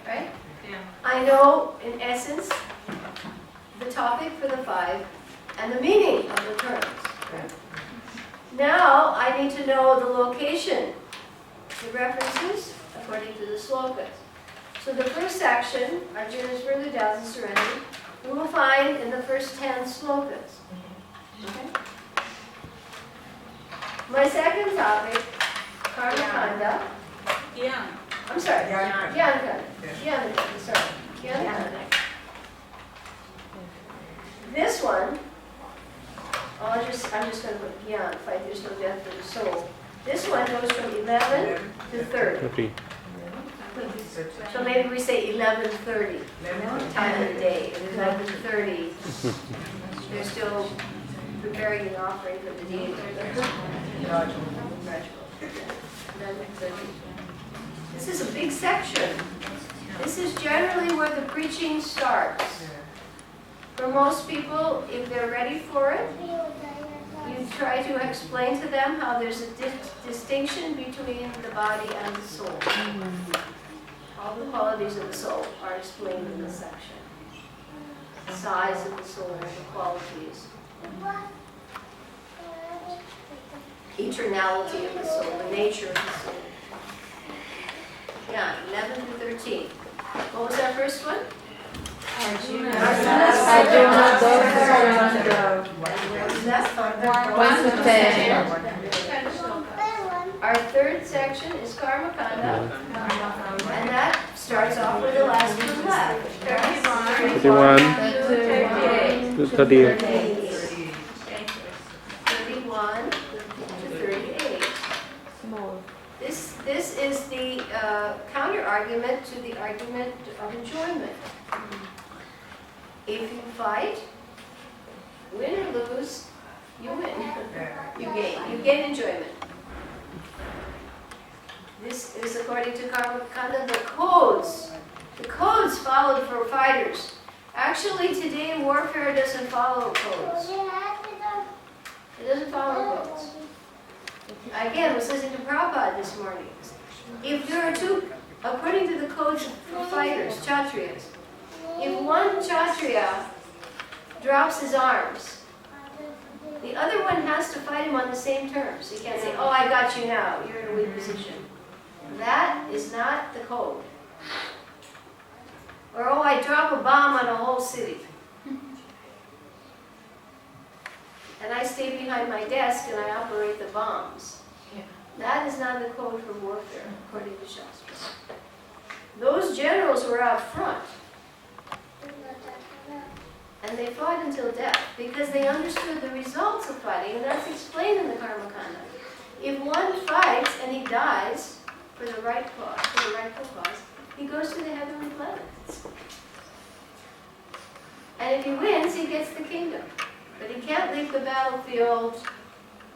right? Yeah. I know, in essence, the topic for the 5 and the meaning of the terms. Right? Now, I need to know the location, the references, according to the slokas. So the first section, Arjuna's further doubts and surrender, we will find in the first 10 slokas. Okay? My second topic, Karmakanda. Yeah. I'm sorry, Jnana. Jnana, sorry. Jnana. This one, I'm just going to put Jnana, fight there's no death for the soul. This one goes from 11 to 30. So maybe we say 11:30, time of the day, 11:30. They're still preparing an offering for the deity. 11:30. This is a big section. This is generally where the preaching starts. For most people, if they're ready for it, you try to explain to them how there's a distinction between the body and the soul. All the qualities of the soul are explained in this section. The size of the soul, the qualities. Eternality of the soul, the nature of the soul. Yeah, 11 to 13. 13. What was our first one? Our third section is Karma Kanda, and that starts off with the last one left. 31 to 38. 31 to 38. This is the counter argument to the argument of enjoyment. If you fight, win or lose, you win. You gain. You gain enjoyment. This is according to Karma Kanda, the codes followed for fighters. Actually, today warfare doesn't follow codes. It doesn't follow codes. Again, I was listening to Prabhupada this morning. If there are two, according to the codes for fighters, Kshatriyas, if one Kshatriya drops his arms, the other one has to fight him on the same terms. He can't say, oh, I got you now, you're in a weak position. That is not the code. Or, oh, I drop a bomb on a whole city. And I stay behind my desk and I operate the bombs. That is not the code for warfare, according to Shastra. Those generals were out front. And they fought until death because they understood the results of fighting, and that's explained in the Karma Kanda. If one fights and he dies for the right cause, for the rightful cause, he goes to the heavenly planets. And if he wins, he gets the kingdom. But he can't leave the battlefield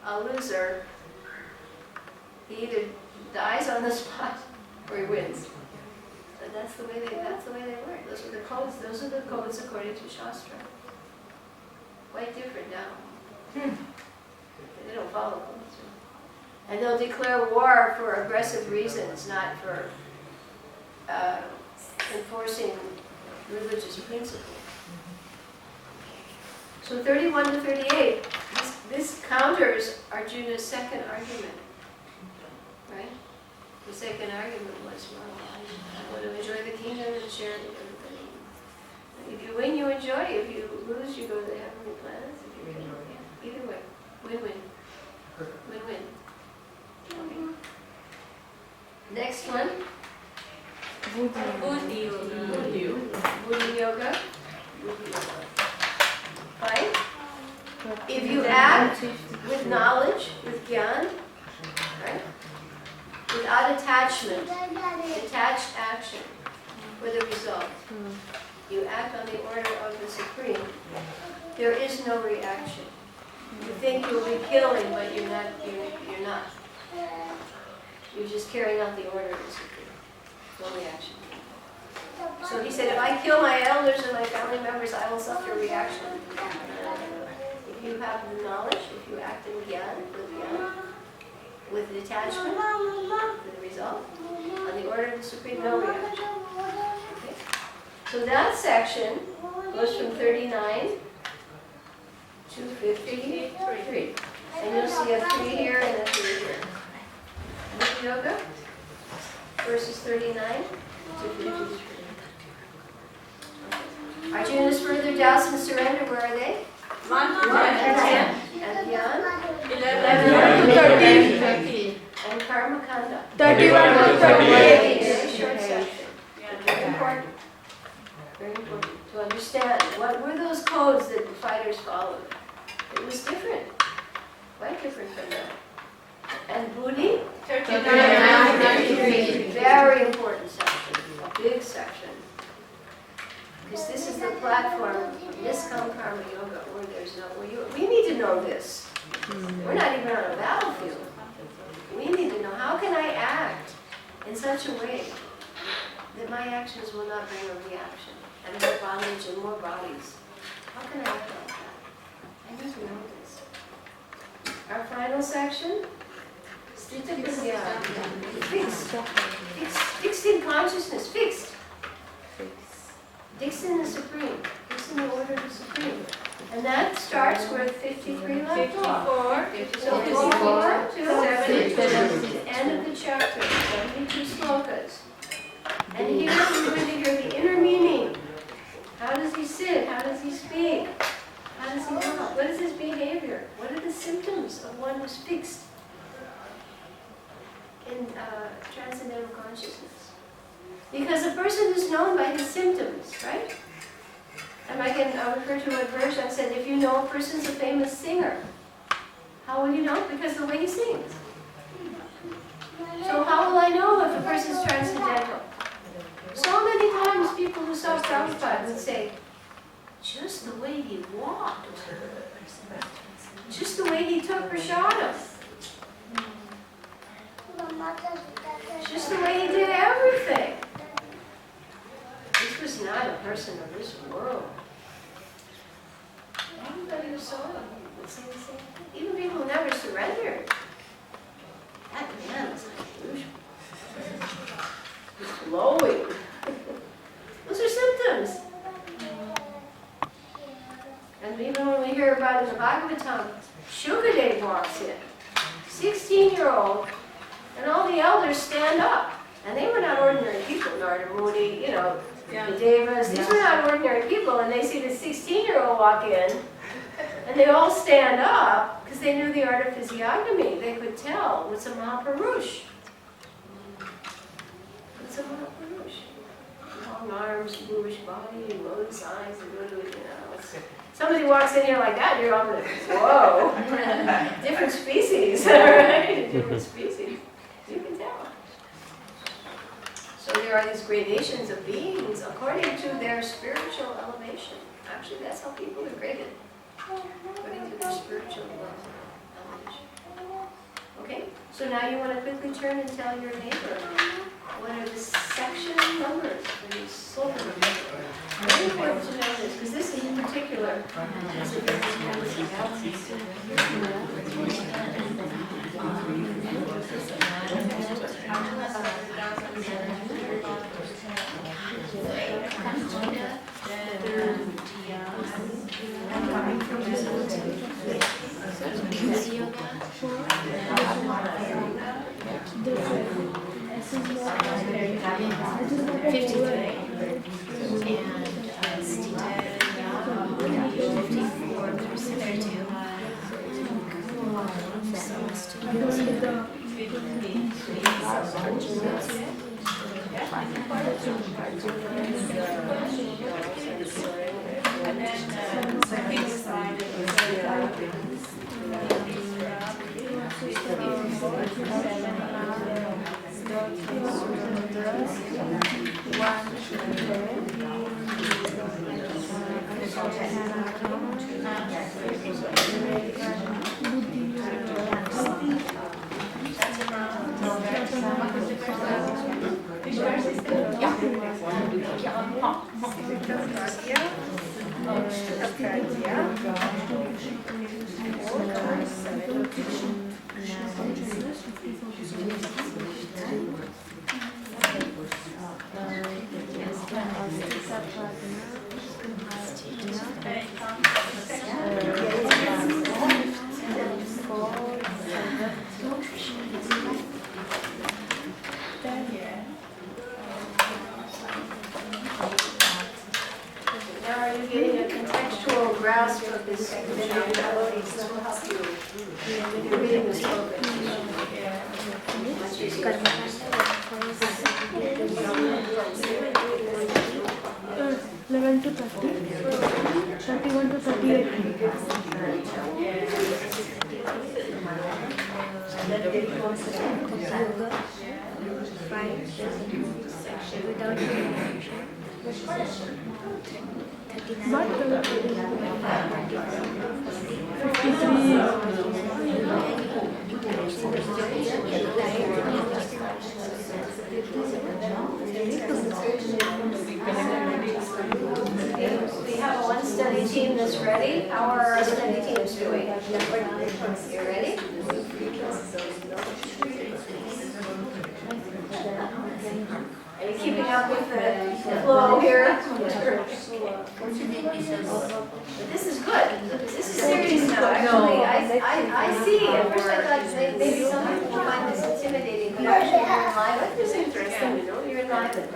a loser. He either dies on the spot or he wins. And that's the way they work. Those are the codes according to Shastra. Quite different now. They don't follow codes. And they'll declare war for aggressive reasons, not for enforcing religious principles. So 31 to 38, this counters Arjuna's second argument, right? The second argument was, well, I want to enjoy the kingdom and share it with everybody. If you win, you enjoy. If you lose, you go to the heavenly planets. If you win, either way, win-win. Win-win. Okay. Next one. Buddhi yoga. Fine. If you act with knowledge, with jnana, right? Without attachment, detached action for the result. You act on the order of the Supreme. There is no reaction. You think you'll be killing, but you're not. You're just carrying out the order of the Supreme. No reaction. So he said, if I kill my elders and my family members, I will suffer reaction. If you have the knowledge, if you act in jnana, with detachment, for the result, on the order of the Supreme, no reaction. Okay? So that section goes from 39 to 53. And you'll see a 3 here and a 3 here. Buddhi yoga, verses 39 to 53. Arjuna's further doubts and surrender, where are they? 1 and 10. And beyond? 11 to 13. And Karma Kanda. 31 to 38. Very short section. Very important. Very important to understand. What were those codes that the fighters followed? It was different. Quite different from that. And Buddhi? 39 to 53. Very important section. A big section. Because this is the platform, Niskam Karma Yoga, where there's no, we need to know this. We're not even on a battlefield. We need to know, how can I act in such a way that my actions will not bring a reaction and more bondage and more bodies? How can I act like that? I need to know this. Our final section, Sthita Prajna. Fixed in consciousness, fixed. Fixed in the Supreme, fixed in the order of the Supreme. And that starts with 53 left off. 54. So 54 to 72. The end of the chapter, 72 slokas. And here in transcendental consciousness. Because a person is known by his symptoms, right? And I can refer to a verse that said, if you know a person's a famous singer, how will you know? Because of the way he sings. So how will I know if a person's transcendental? So many times people who saw Prabhupada would say, just the way he walked, just the way he took prasadam, just the way he did everything. This was not a person of this world. Everybody who saw him would say the same thing. Even people who never surrendered. That man was unusual. He's glowing. Those are symptoms. And even when we hear about in the Bhagavatam, Shukadev walks in, 16-year-old, and all the elders stand up. And they were not ordinary people, Narada Muni, the Devas. These were not ordinary people, and they see the 16-year-old walk in, and they all stand up because they knew the art of physiognomy. They could tell what's a Mahapurush. What's a Mahapurush? Long arms, bluish body, lotus eyes, somebody walks in here like that, you're all like, whoa, different species, right? Different species. You can tell. So there are these gradations of beings according to their spiritual elevation. Actually, that's how people are graded, according to their spiritual elevation. Okay? So now you want to quickly turn and tell your neighbor what are the section numbers for these sloka numbers. Very important to know this, because this in particular is a very We have one study team that's ready. How are our study teams doing? You ready? Are you keeping up with the flow here? This is good. This is serious now, actually. I see. At first I thought maybe some people find this intimidating, but actually you're in line. This is interesting, You're in line with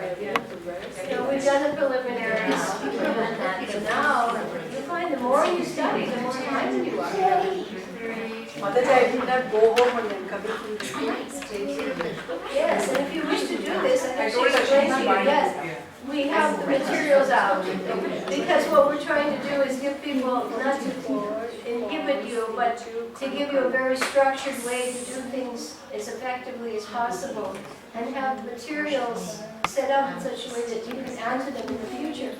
we've done the preliminaries, so now you find the more you study, the more enlightened you are. Mother, I did not go home and then come to to you, yes. We have the materials out, because what we're trying to do is give people, not to inhibit you, but to give you a very structured way to do things as effectively as possible, and have materials set up in such a way that you can add to them in the future.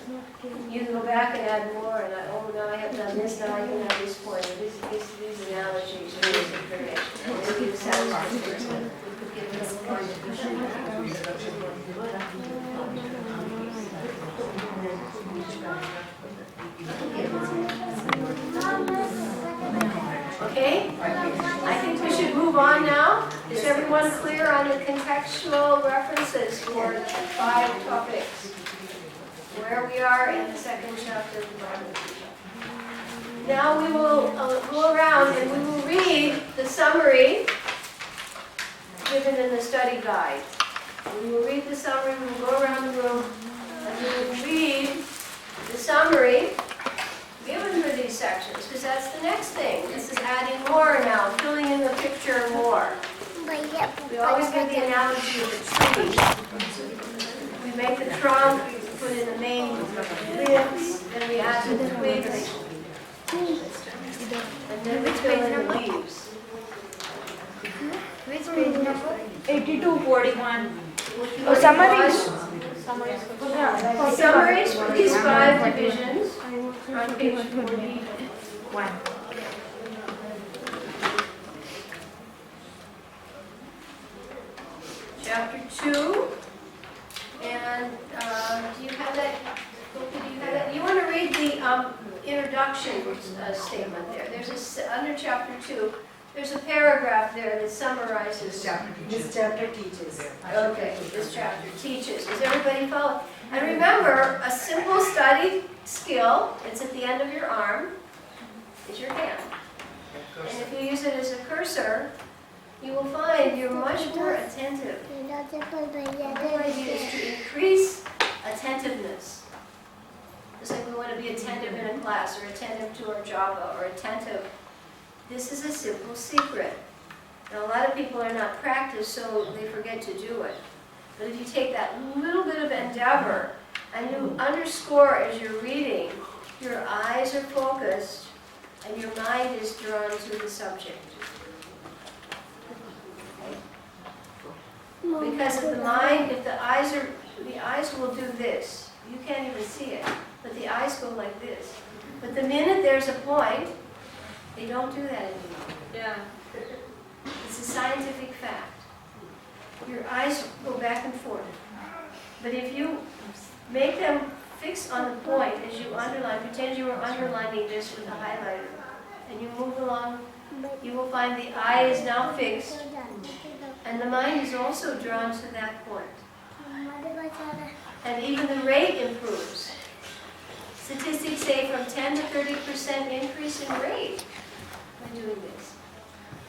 You can go back and add more, and oh, now I have done this, now I can have this point, or these analogies, or this information. Maybe it sounds different. We could give them more. Okay? I think we should move on now. Is everyone clear on the contextual references for the 5 topics? Where we are in the 2nd chapter of the Bhagavad Gita. Now we will go around and we will read the summary given in the study guide. We will read the summary, we will go around the room, and we will read the summary given for these sections, because that's the next thing. This is adding more now, filling in the picture more. We always give the analogy of a tree. We make the trunk, we put in the main limbs, then we add the twigs, and then we fill in the leaves. Which page number? 8241. Oh, Summaries. Summaries for these 5 divisions on page 41. Chapter 2, and do you have that? You want to read the introduction statement there. There's under chapter 2. There's a paragraph there that summarizes. This chapter teaches. Okay, this chapter teaches. Does everybody follow? And remember, a simple study skill, it's at the end of your arm, is your hand. And if you use it as a cursor, you will find you're much more attentive. The whole idea is to increase attentiveness. Just like we want to be attentive in a class, or attentive to our Java, or attentive. This is a simple secret. And a lot of people are not practiced, so they forget to do it. But if you take that little bit of endeavor, and you underscore as you're reading, your eyes are focused, and your mind is drawn to the subject. Because if the mind, if the eyes will do this. You can't even see it, but the eyes go like this. But the minute there's a point, they don't do that anymore. Yeah. It's a scientific fact. Your eyes go back and forth. But if you make them fix on the point as you underline, pretend you were underlining this with a highlighter, and you move along, you will find the eye is now fixed, and the mind is also drawn to that point. And even the rate improves. Statistics say from 10 to 30% increase in rate by doing this.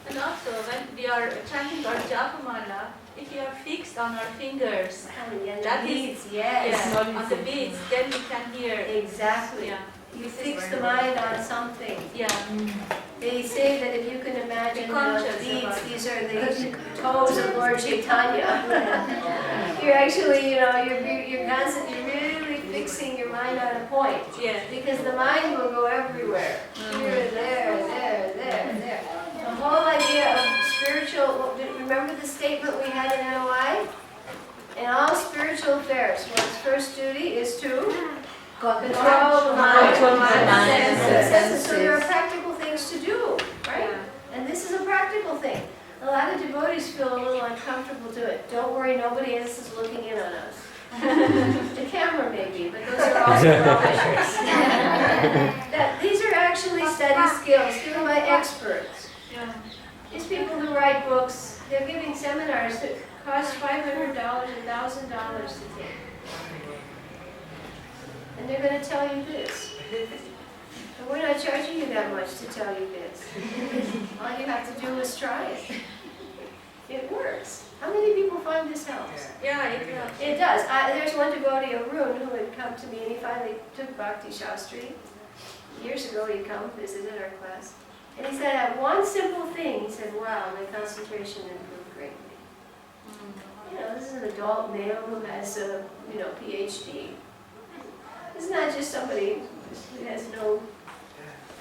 And also, when we are chanting our Japamala, if you are fixed on our fingers, that is, yes. on the beats, then we can hear. Exactly. Yeah. You fix the mind on something. Yeah. They say that if you can imagine Be the conscious beads, about these are the toes of Lord Chaitanya. You're actually, you're constantly really fixing your mind on a point. Yeah. Because the mind will go everywhere. Here, there, there. The whole idea of spiritual, remember the statement we had in NOI? In all spiritual affairs, one's first duty is to control the mind. So there are practical things to do, right? And this is a practical thing. A lot of devotees feel a little uncomfortable to it. Don't worry, nobody else is looking in on us. The camera maybe, but those are also well-wishers. These are actually study skills given by experts. Yeah. These people who write books, they're giving seminars that cost $500, $1,000 to take. And they're going to tell you this. And we're not charging you that much to tell you this. All you have to do is try it. It works. How many people find this helps? Yeah, it will. It does. There's one devotee, Arun, who had come to me, and he finally took Bhakti Shastri. Years ago he'd come, visited our class. And he said, at one simple thing, he said, wow, my concentration improved greatly. This isn't a adult male who has a, PhD. It's not just somebody who has no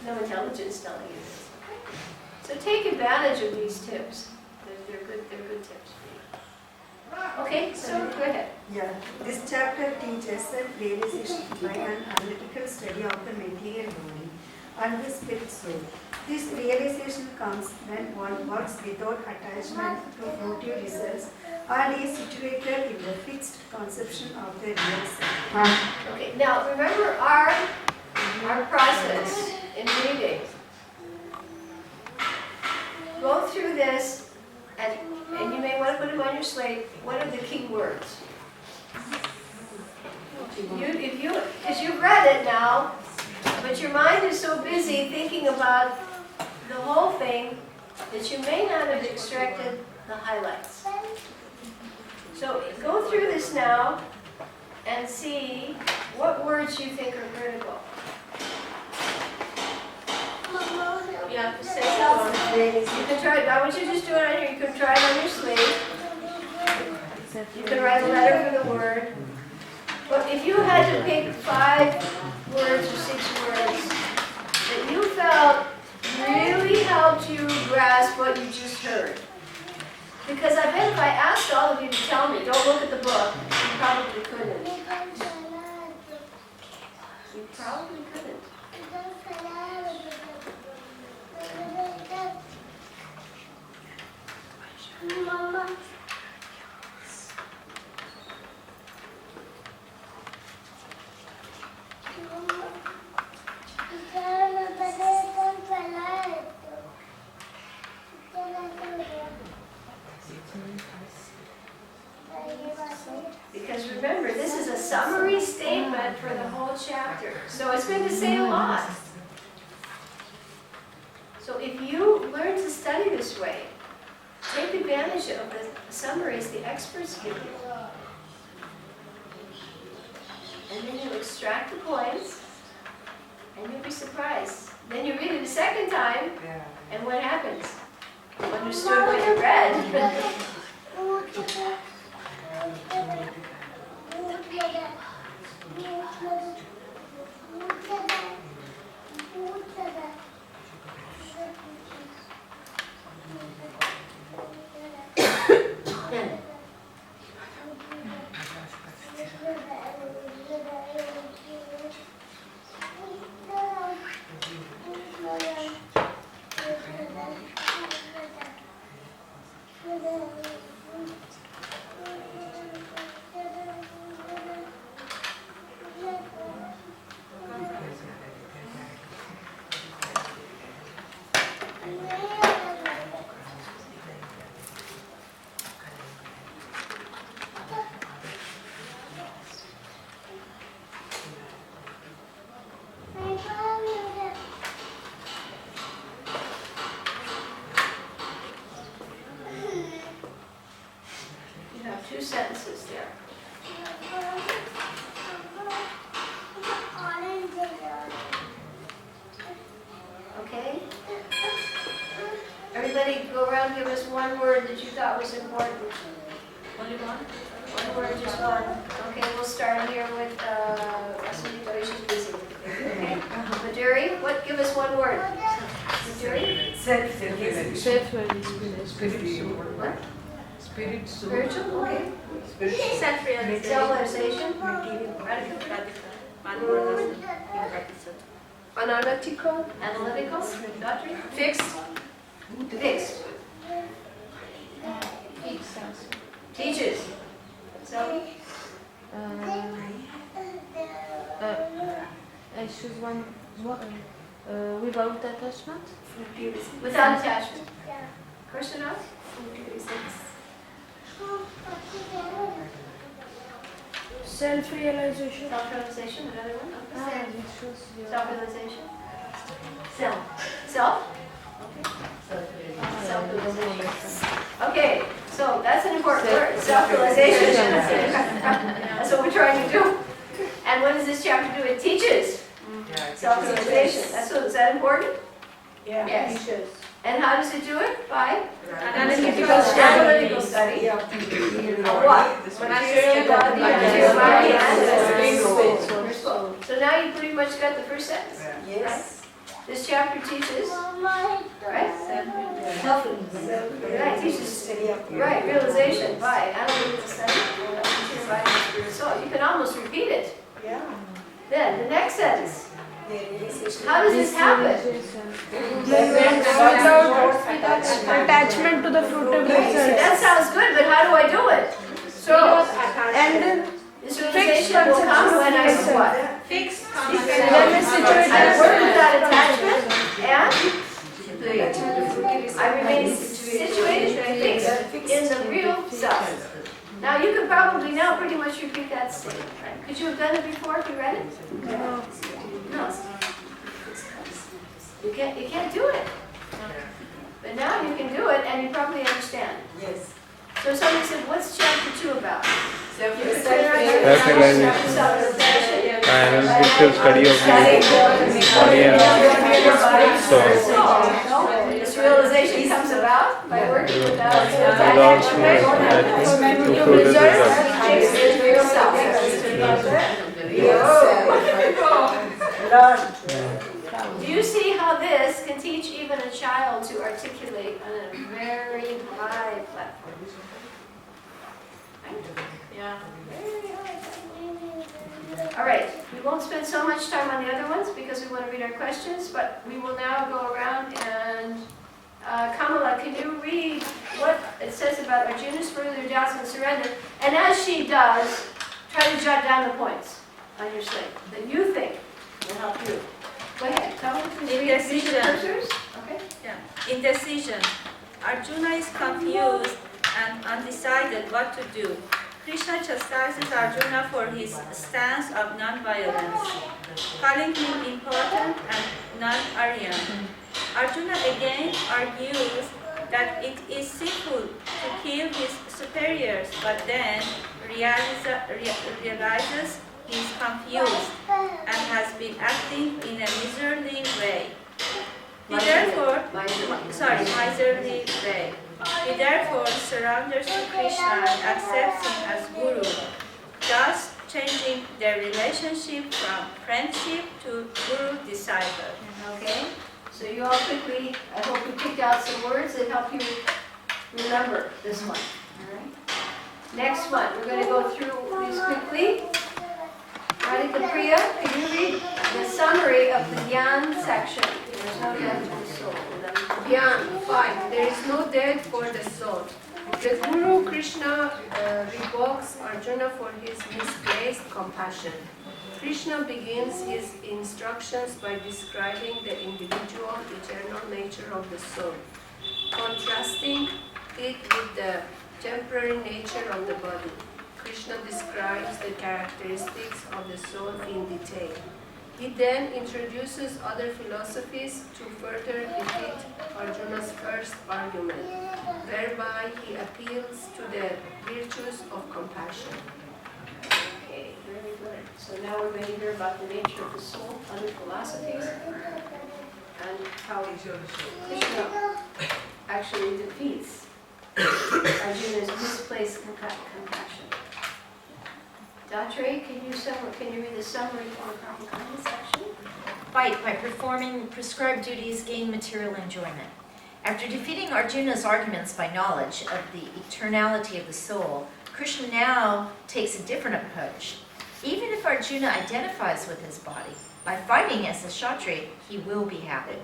intelligence telling you this. So take advantage of these tips. They're good tips for you. Okay, so go ahead. Yeah, this chapter teaches self-realization by an analytical study of the material body and the spirit soul. This realization comes when one works without attachment to motive results and is situated in the fixed conception of the real self. Okay, now remember our process in reading. Go through this, and you may want to put them on your slate. What are the key words? Because you've read it now, but your mind is so busy thinking about the whole thing that you may not have extracted the highlights. So go through this now and see what words you think are critical. Yeah, say so. You can try it. I want you to just do it on here. You can try it on your slate. You can write a letter for the word. But if you had to pick 5 words or 6 words that you felt really helped you grasp what you just heard. Because I bet if I asked all of you to tell me, don't look at the book, you probably couldn't. You probably couldn't. Mama. Because remember, this is a summary statement for the whole chapter. So it's going to say a lot. So if you learn to study this way, take advantage of the summaries the experts give you. And then you extract the points, and you'll be surprised. Then you read it a second time, and what happens? You understood what you read. You have 2 sentences there. Okay? Everybody go around and give us one word that you thought was important. Only one? One word, just one. Okay, we'll start here with, she's busy. Okay? Maduri, give us one word. Maduri? Self-realization. Spiritual, okay. Spiritual. Self-realization. Self-realization. Analytical. Analytical. Doctor? Fixed. Fixed. Teaches. So, I choose one without attachment. without attachment. Personal? Self-realization. Self-realization, another one? I choose Self-realization? Self? Okay. Self-realization. Okay, so that's an important word, self-realization. That's what we're trying to do. And what does this chapter do? It teaches self-realization. Is that important? Yeah. Yes. Teachers. And how does it do it? By Analytical analytical study. Of what? Material body, material body, and the soul. So now you pretty much got the first sentence. Yes. This chapter teaches, right? Right, teaches, right, realization by analytical study of material body and spirit soul. You can almost repeat it. Yeah. Then the next sentence. How does this happen? Attachment to the fruit of That results. sounds good, but how do I do it? So, And then this realization will come when I do what? Fixed I work without attachment and I remain situated, fixed in the real self. Now you can probably now pretty much repeat that statement, right? Could you have done it before if you read it? No. You can't do it. But now you can do it and you probably understand. Yes. So somebody said, what's chapter 2 about? Self-realization. Self-realization. Analytical study of the body and soul. This realization comes about by working without Without attachment to fruit of Do you see how this can teach even a child to articulate on a very high platform? Yeah. All right, we won't spend so much time on the other ones because we want to read our questions, but we will now go around and Kamala, can you read what it says about Arjuna's further doubts and surrender? And as she does, try to jot down the points on your slate that you think will help you. Go ahead, tell me. Indecision. Okay. Yeah. Indecision. Arjuna is confused and undecided what to do. Krishna chastises Arjuna for his stance of non-violence, calling him important and non-Aryan. Arjuna again argues that it is sinful to kill his superiors, but then realizes he is confused and has been acting in a miserly way. Miserly way. He therefore surrenders to Krishna and accepts him as Guru, thus changing their relationship from friendship to Guru-disciple. Okay. So you all quickly, I hope you picked out some words that help you remember this one. All right. Next one, we're going to go through these quickly. Radhika Priya, can you read the summary of the Gyan section? There's no death for the soul. Gyan 5. There is no death for the soul. The Guru Krishna rebukes Arjuna for his misplaced compassion. Krishna begins his instructions by describing the individual eternal nature of the soul, contrasting it with the temporary nature of the body. Krishna describes the characteristics of the soul in detail. He then introduces other philosophies to further defeat Arjuna's first argument, whereby he appeals to the virtues of compassion. Okay, very good. So now we're going to hear about the nature of the soul, other philosophies, and how Krishna actually defeats Arjuna's misplaced compassion. Datre, can you read the summary from the Bhagavad section? Fight by performing prescribed duties, gain material enjoyment. After defeating Arjuna's arguments by knowledge of the eternality of the soul, Krishna now takes a different approach. Even if Arjuna identifies with his body, by fighting as a Kshatriya, he will be happy.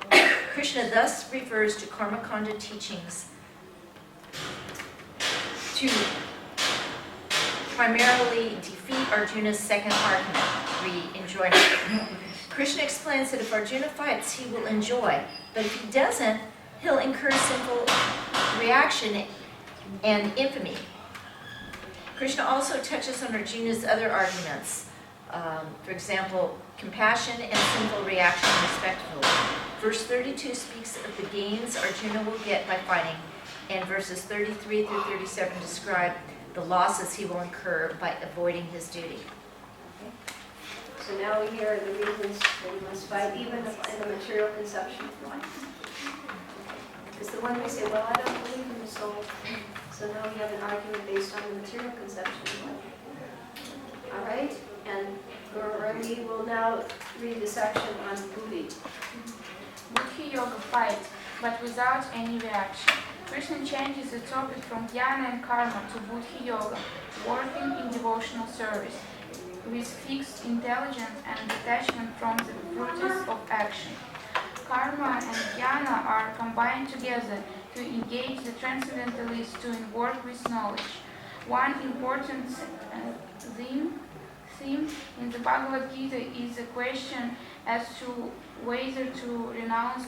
Krishna thus refers to Karmakanda teachings to primarily defeat Arjuna's second argument, enjoyment. Krishna explains that if Arjuna fights, he will enjoy, but if he doesn't, he'll incur sinful reaction and infamy. Krishna also touches on Arjuna's other arguments, for example, compassion and sinful reaction respectively. Verse 32 speaks of the gains Arjuna will get by fighting, and verses 33 through 37 describe the losses he will incur by avoiding his duty. Okay. So now we hear the reasons that we must fight, even in the material conception of life. is the one we say, well, I don't believe in the soul. So now we have an argument based on the material conception. All right, and Gaurani will now read the section on Buddhi. Buddhi Yoga fight, but without any reaction. Krishna changes the topic from jnana and karma to Buddhi Yoga, working in devotional service, with fixed intelligence and detachment from the fruits of action. Karma and jnana are combined together to engage the transcendentalist to work with knowledge. One important theme in the Bhagavad Gita is the question as to whether to renounce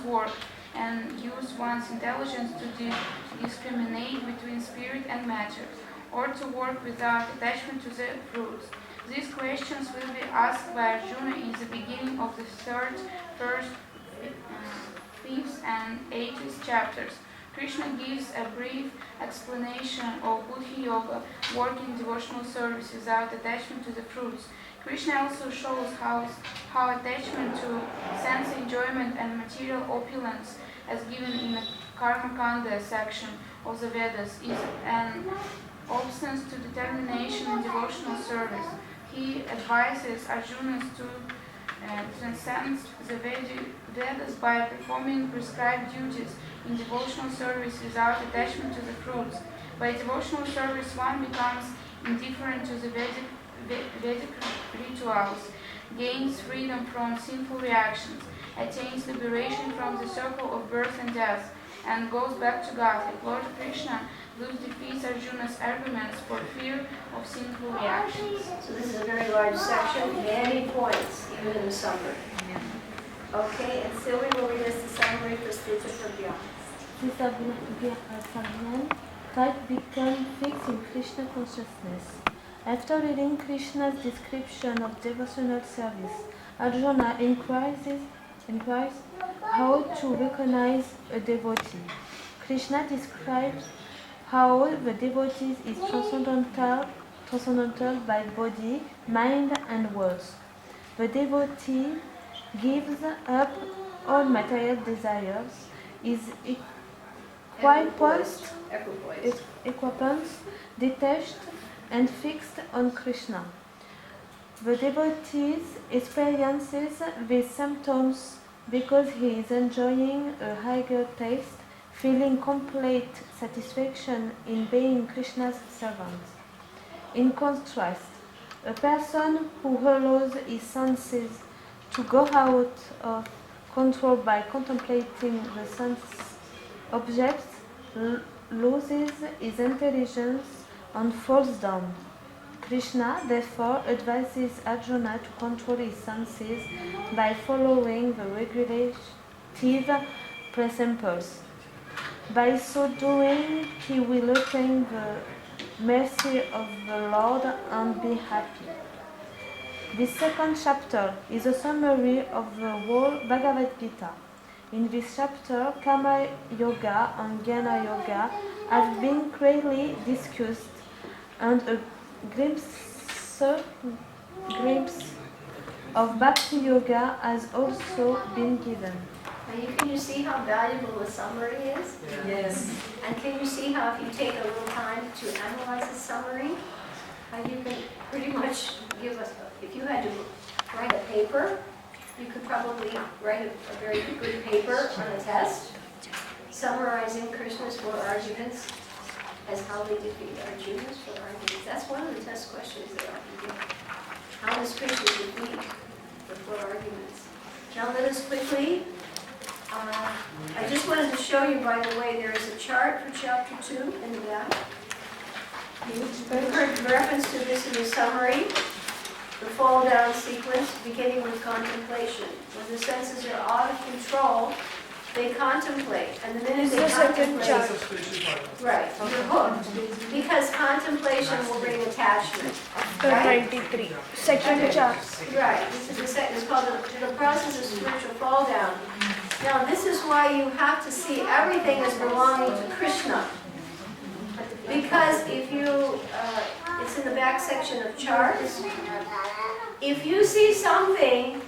work and use one's intelligence to discriminate between spirit and matter, or to work without attachment to the fruits. These questions will be asked by Arjuna in the beginning of the third, first, fifth, and eighth chapters. Krishna gives a brief explanation of Buddhi Yoga, working devotional service without attachment to the fruits. Krishna also shows how attachment to sense enjoyment and material opulence, as given in the Karma Kanda section of the Vedas, is an obstance to determination in devotional service. He advises Arjunas to transcend the Vedas by performing prescribed duties in devotional service without attachment to the fruits. By devotional service, one becomes indifferent to the Vedic rituals, gains freedom from sinful reactions, attains liberation from the circle of birth and death, and goes back to Godhead. Lord Krishna thus defeats Arjuna's arguments for fear of sinful reactions. So this is a very large section, many points, even in the summary. Okay, and Sylvie will read us the summary for Spiritual Prabhyam. Type become fixed in Krishna consciousness. After reading Krishna's description of devotional service, Arjuna inquires how to recognize a devotee. Krishna describes how the devotee is transcendental by body, mind, and words. The devotee gives up all material desires, is equipoised, detached, and fixed on Krishna. The devotee experiences these symptoms because he is enjoying a higher taste, feeling complete satisfaction in being Krishna's servant. In contrast, a person who allows his senses to go out of control by contemplating the sense objects loses his intelligence and falls down. Krishna therefore advises Arjuna to control his senses by following the regulative principles. By so doing, he will attain the mercy of the Lord and be happy. This second chapter is a summary of the whole Bhagavad Gita. In this chapter, Karma Yoga and Jnana Yoga have been clearly discussed, and a glimpse of Bhakti Yoga has also been given. Can you see how valuable the summary is? Yes. And can you see how if you take a little time to analyze the summary, how you can pretty much give us, if you had to write a paper, you could probably write a very good paper on a test, summarizing Krishna's 4 arguments as how they defeat Arjuna's 4 arguments. That's one of the test questions that often given. How does Krishna defeat the 4 arguments? Now let us quickly, I just wanted to show you, by the way, there is a chart for chapter 2 in the back. You've heard reference to this in the summary. The fall down sequence beginning with contemplation. When the senses are out of control, they contemplate. And the minute they contemplate, right, you're hooked. Because contemplation will bring attachment. Right? 23. Second chapter. Right. This is the second. It's called the process of spiritual fall down. Now this is why you have to see everything as belonging to Krishna. Because if you, it's in the back section of charts, if you see something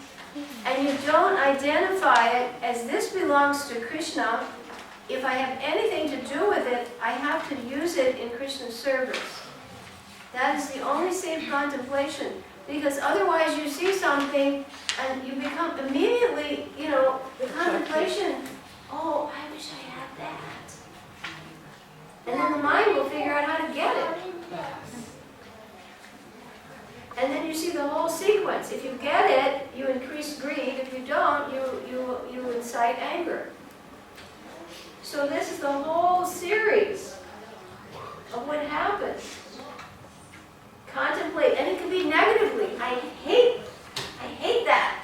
and you don't identify it as this belongs to Krishna, if I have anything to do with it, I have to use it in Krishna's service. That is the only safe contemplation. Because otherwise you see something and you become immediately, the contemplation, oh, I wish I had that. And then the mind will figure out how to get it. And then you see the whole sequence. If you get it, you increase greed. If you don't, you incite anger. So this is the whole series of what happens. Contemplate, and it can be negatively. I hate that.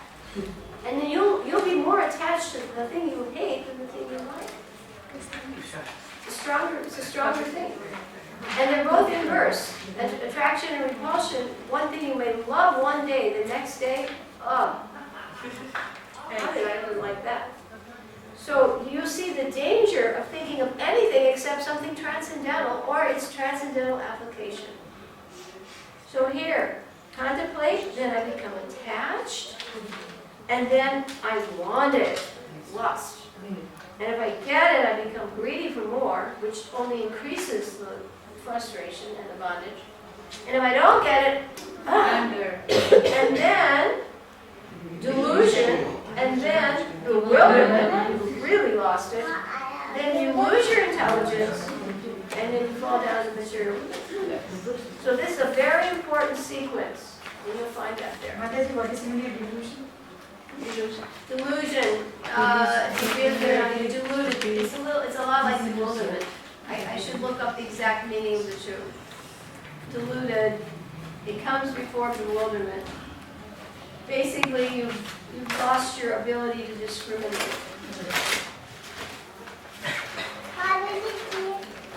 And then you'll be more attached to the thing you hate than the thing you like. It's a stronger thing. And they're both inverse. And attraction and repulsion, one thing you may love one day, the next day, how did I ever like that? So you see the danger of thinking of anything except something transcendental or its transcendental application. So here, contemplate, then I become attached, and then I want it, lust. And if I get it, I become greedy for more, which only increases the frustration and the bondage. And if I don't get it, anger. And then delusion, and then bewilderment, you've really lost it. Then you lose your intelligence, and then you fall down to material. So this is a very important sequence, and you'll find that there. What is delusion? Delusion. You're deluded. It's a lot like bewilderment. I should look up the exact meaning of the two. Deluded. It comes before bewilderment. Basically, you've lost your ability to discriminate.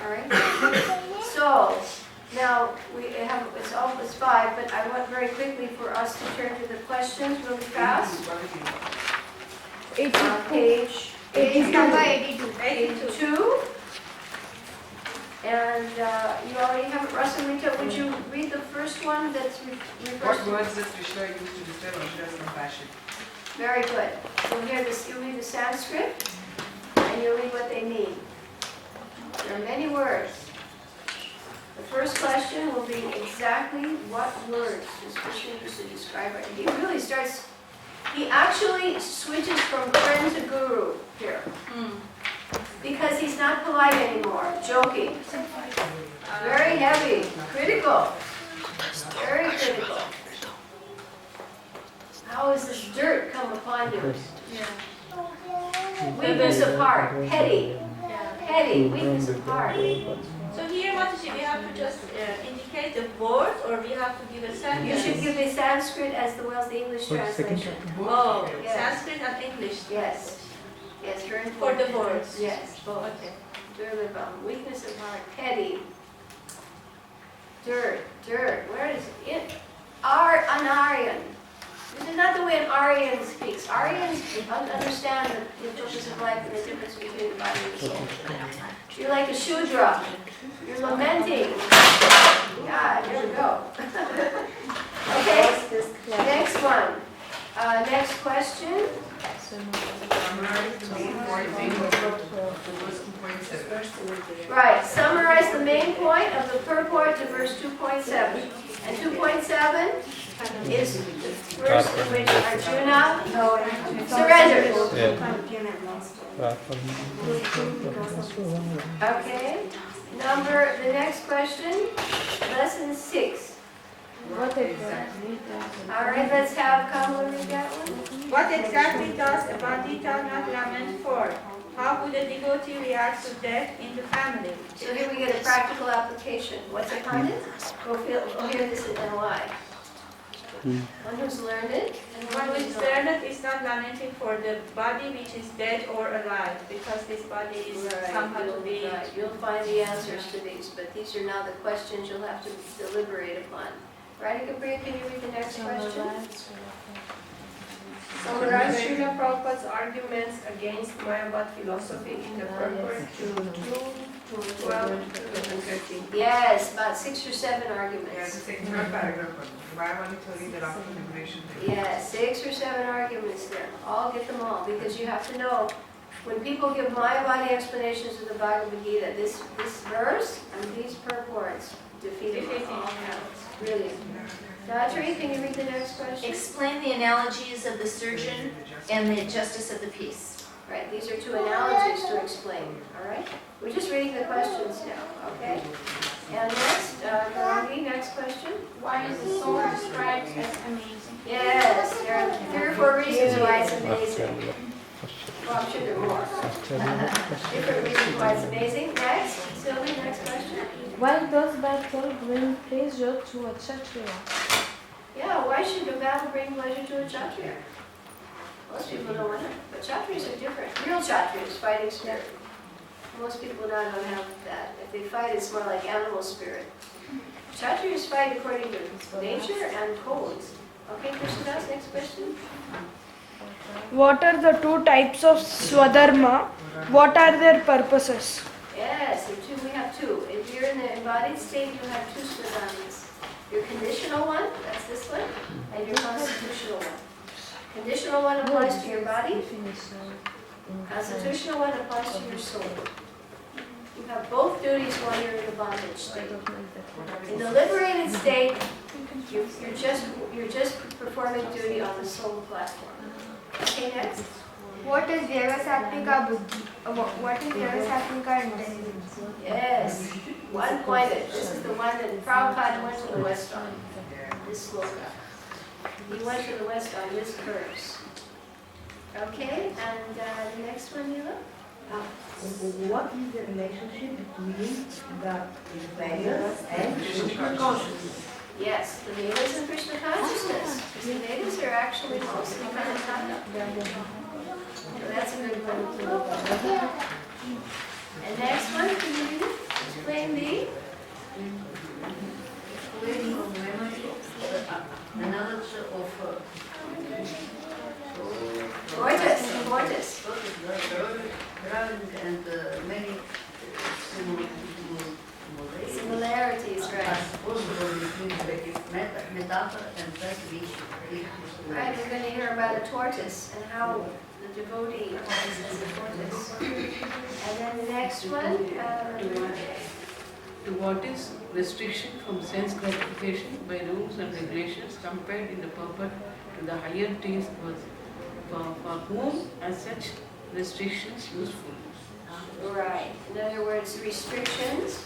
All right. So now it's 5, but I want very quickly for us to turn to the questions really fast. Page number 82. 82. And you already have it. Rasamrita, would you read the first one that's refers What to? words does Krishna use to describe Arjuna's compassion? Very good. You'll read the Sanskrit, and you'll read what they mean. There are many words. The first question will be exactly what words does Krishna use to describe it. He actually switches from friend to guru here. Because he's not polite anymore, joking. Very heavy, critical. Very critical. How has this dirt come upon you? Weakness of heart, petty. Petty, weakness of heart. So here, Mataji, we have to just indicate the word, or we have to give a sentence? You should give the Sanskrit as well as the English translation. Oh, Yes. Sanskrit and English. Yes. Yes, very For important. the words. Yes, both. Okay. Weakness of heart, petty. Dirt. Where is it? An Aryan. This is not the way an Aryan speaks. Aryans understand the purpose of life and the difference between the body and the soul. You're like a Shudra. You're lamenting. God, here we go. Okay, next one. Next question. Summarize the main point of verse 2.7. Right, summarize the main point of the purport to verse 2.7. And 2.7 is the verse in which Arjuna surrenders. Okay, the next question, lesson 6. What exactly? All right, let's have Kamala read that one. What exactly does a bandita not lament for? How would a devotee react to death in the family? So here we get a practical application. What's a pandit? We'll hear this in NY. One who's learned it, and One one who who's is not. learned is not lamenting for the body which is dead or alive, because this body is somehow to be. Right, you'll find the answers to these, but these are now the questions you'll have to deliberate upon. Radhika Priya, can you read the next question? Summarize Srila Prabhupada's arguments against Mayavad philosophy in the purport to 12 and 13. Yes, about 6 or 7 Yeah, the arguments. second paragraph. Mayavadi theory thereafter liberation theory. Yes, 6 or 7 arguments there. I'll get them all, because you have to know, when people give Mayavadi explanations of the Bhagavad Gita, this verse and these purports defeat them on all counts. Brilliant. Gayatri, can you read the next question? Explain the analogies of the surgeon and the justice of the peace. Right, these are 2 analogies to explain, all right? We're just reading the questions now, okay? And next, Gauri, next question. Why is the soul described as amazing? Yes, there are 3 or 4 reasons why it's amazing. Well, I'm sure there are more. Different reasons why it's amazing. Next, Sylvie, next question. Why does battle bring pleasure to a Kshatriya? Yeah, why should a battle bring pleasure to a Kshatriya? Most people don't want it, but Kshatriyas are different. Real Kshatriyas, fighting spirit. Most people now don't have that. If they fight, it's more like animal spirit. Kshatriyas fight according to nature and codes. Okay, Krishnadas, next question. What are the 2 types of Swadharma? What are their purposes? Yes, we have 2. If you're in the embodied state, you have 2 swadharmas. Your conditional one, that's this one, and your constitutional one. Conditional one applies to your body. Constitutional one applies to your soul. You have both duties while you're in the bondage state. In the liberated state, you're just performing duty on the soul platform. Okay, next. What is Vyavasatmika Buddhi? What is Vyavasatmika intelligence? Yes, one-pointed. This is the one that Prabhupada went to the West on, this sloka. He went to the West on this curse. Okay, and the next one, Neela? What is the relationship between the Vedas and Krishna consciousness? Yes, the Vedas and Krishna consciousness. The Vedas are actually mostly Manatana. So that's a good one. And next one, can you read it? Explain the Analogy of tortoise. and many Similarities, right. metaphor and transmission. Right, we're going to hear about a tortoise and how the devotee is as a tortoise. And then the next one, What is restriction from sense gratification by rules and regulations compared in the purport to the higher taste was for whom as such restrictions useful? right, in other words, restrictions.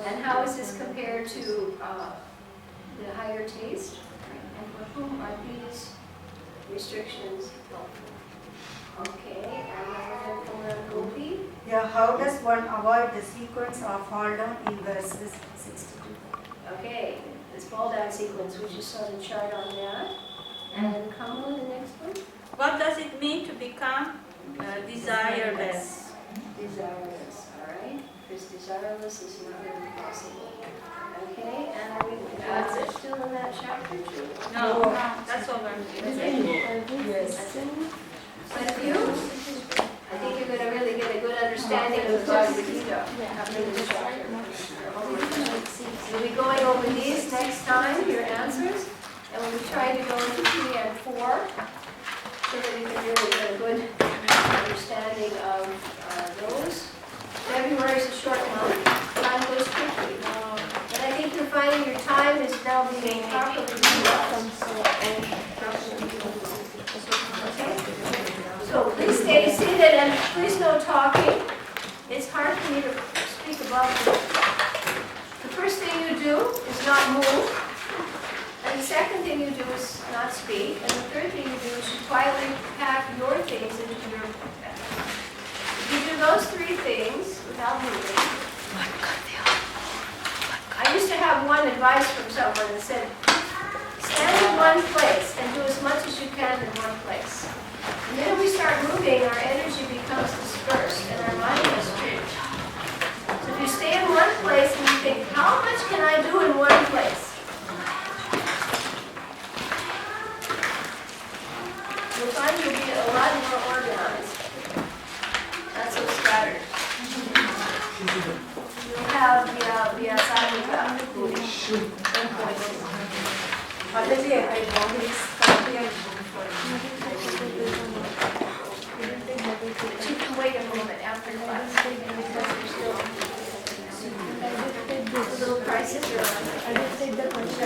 And how is this compared to the higher taste? And for whom are these restrictions helpful? Okay, and then for Gopi. Yeah, how does one avoid the sequence of fall down in verses 62? Okay, this fall down sequence, we just saw the chart on that. And Kamala, the next one? What does it mean to become desireless? Desireless, all right? Because desireless is not really possible. Okay, and are we still in that chapter too? No, that's over. Yes. But you, I think you're going to really get a good understanding of the Bhagavad Gita after this chapter. We'll be going over these next time, your answers, and we'll be trying to go into 3 and 4 so that you can really get a good understanding of those. February is a short month. Time goes quickly. But I think you're finding your time is now being properly utilized. Okay? So please stay seated and please no talking. It's hard for me to speak above you. The first thing you do is not move. And the second thing you do is not speak. And the third thing you do is you quietly pack your things into your bag. If you do those 3 things without moving. I used to have one advice from someone that said, stand in one place and do as much as you can in one place. And then we start moving, our energy becomes dispersed and our mind has changed. So if you stay in one place and you think, how much can I do in one place? You'll Already I bought his copy and book for him. But you can wait a moment after class, because there's still, the little prices are on.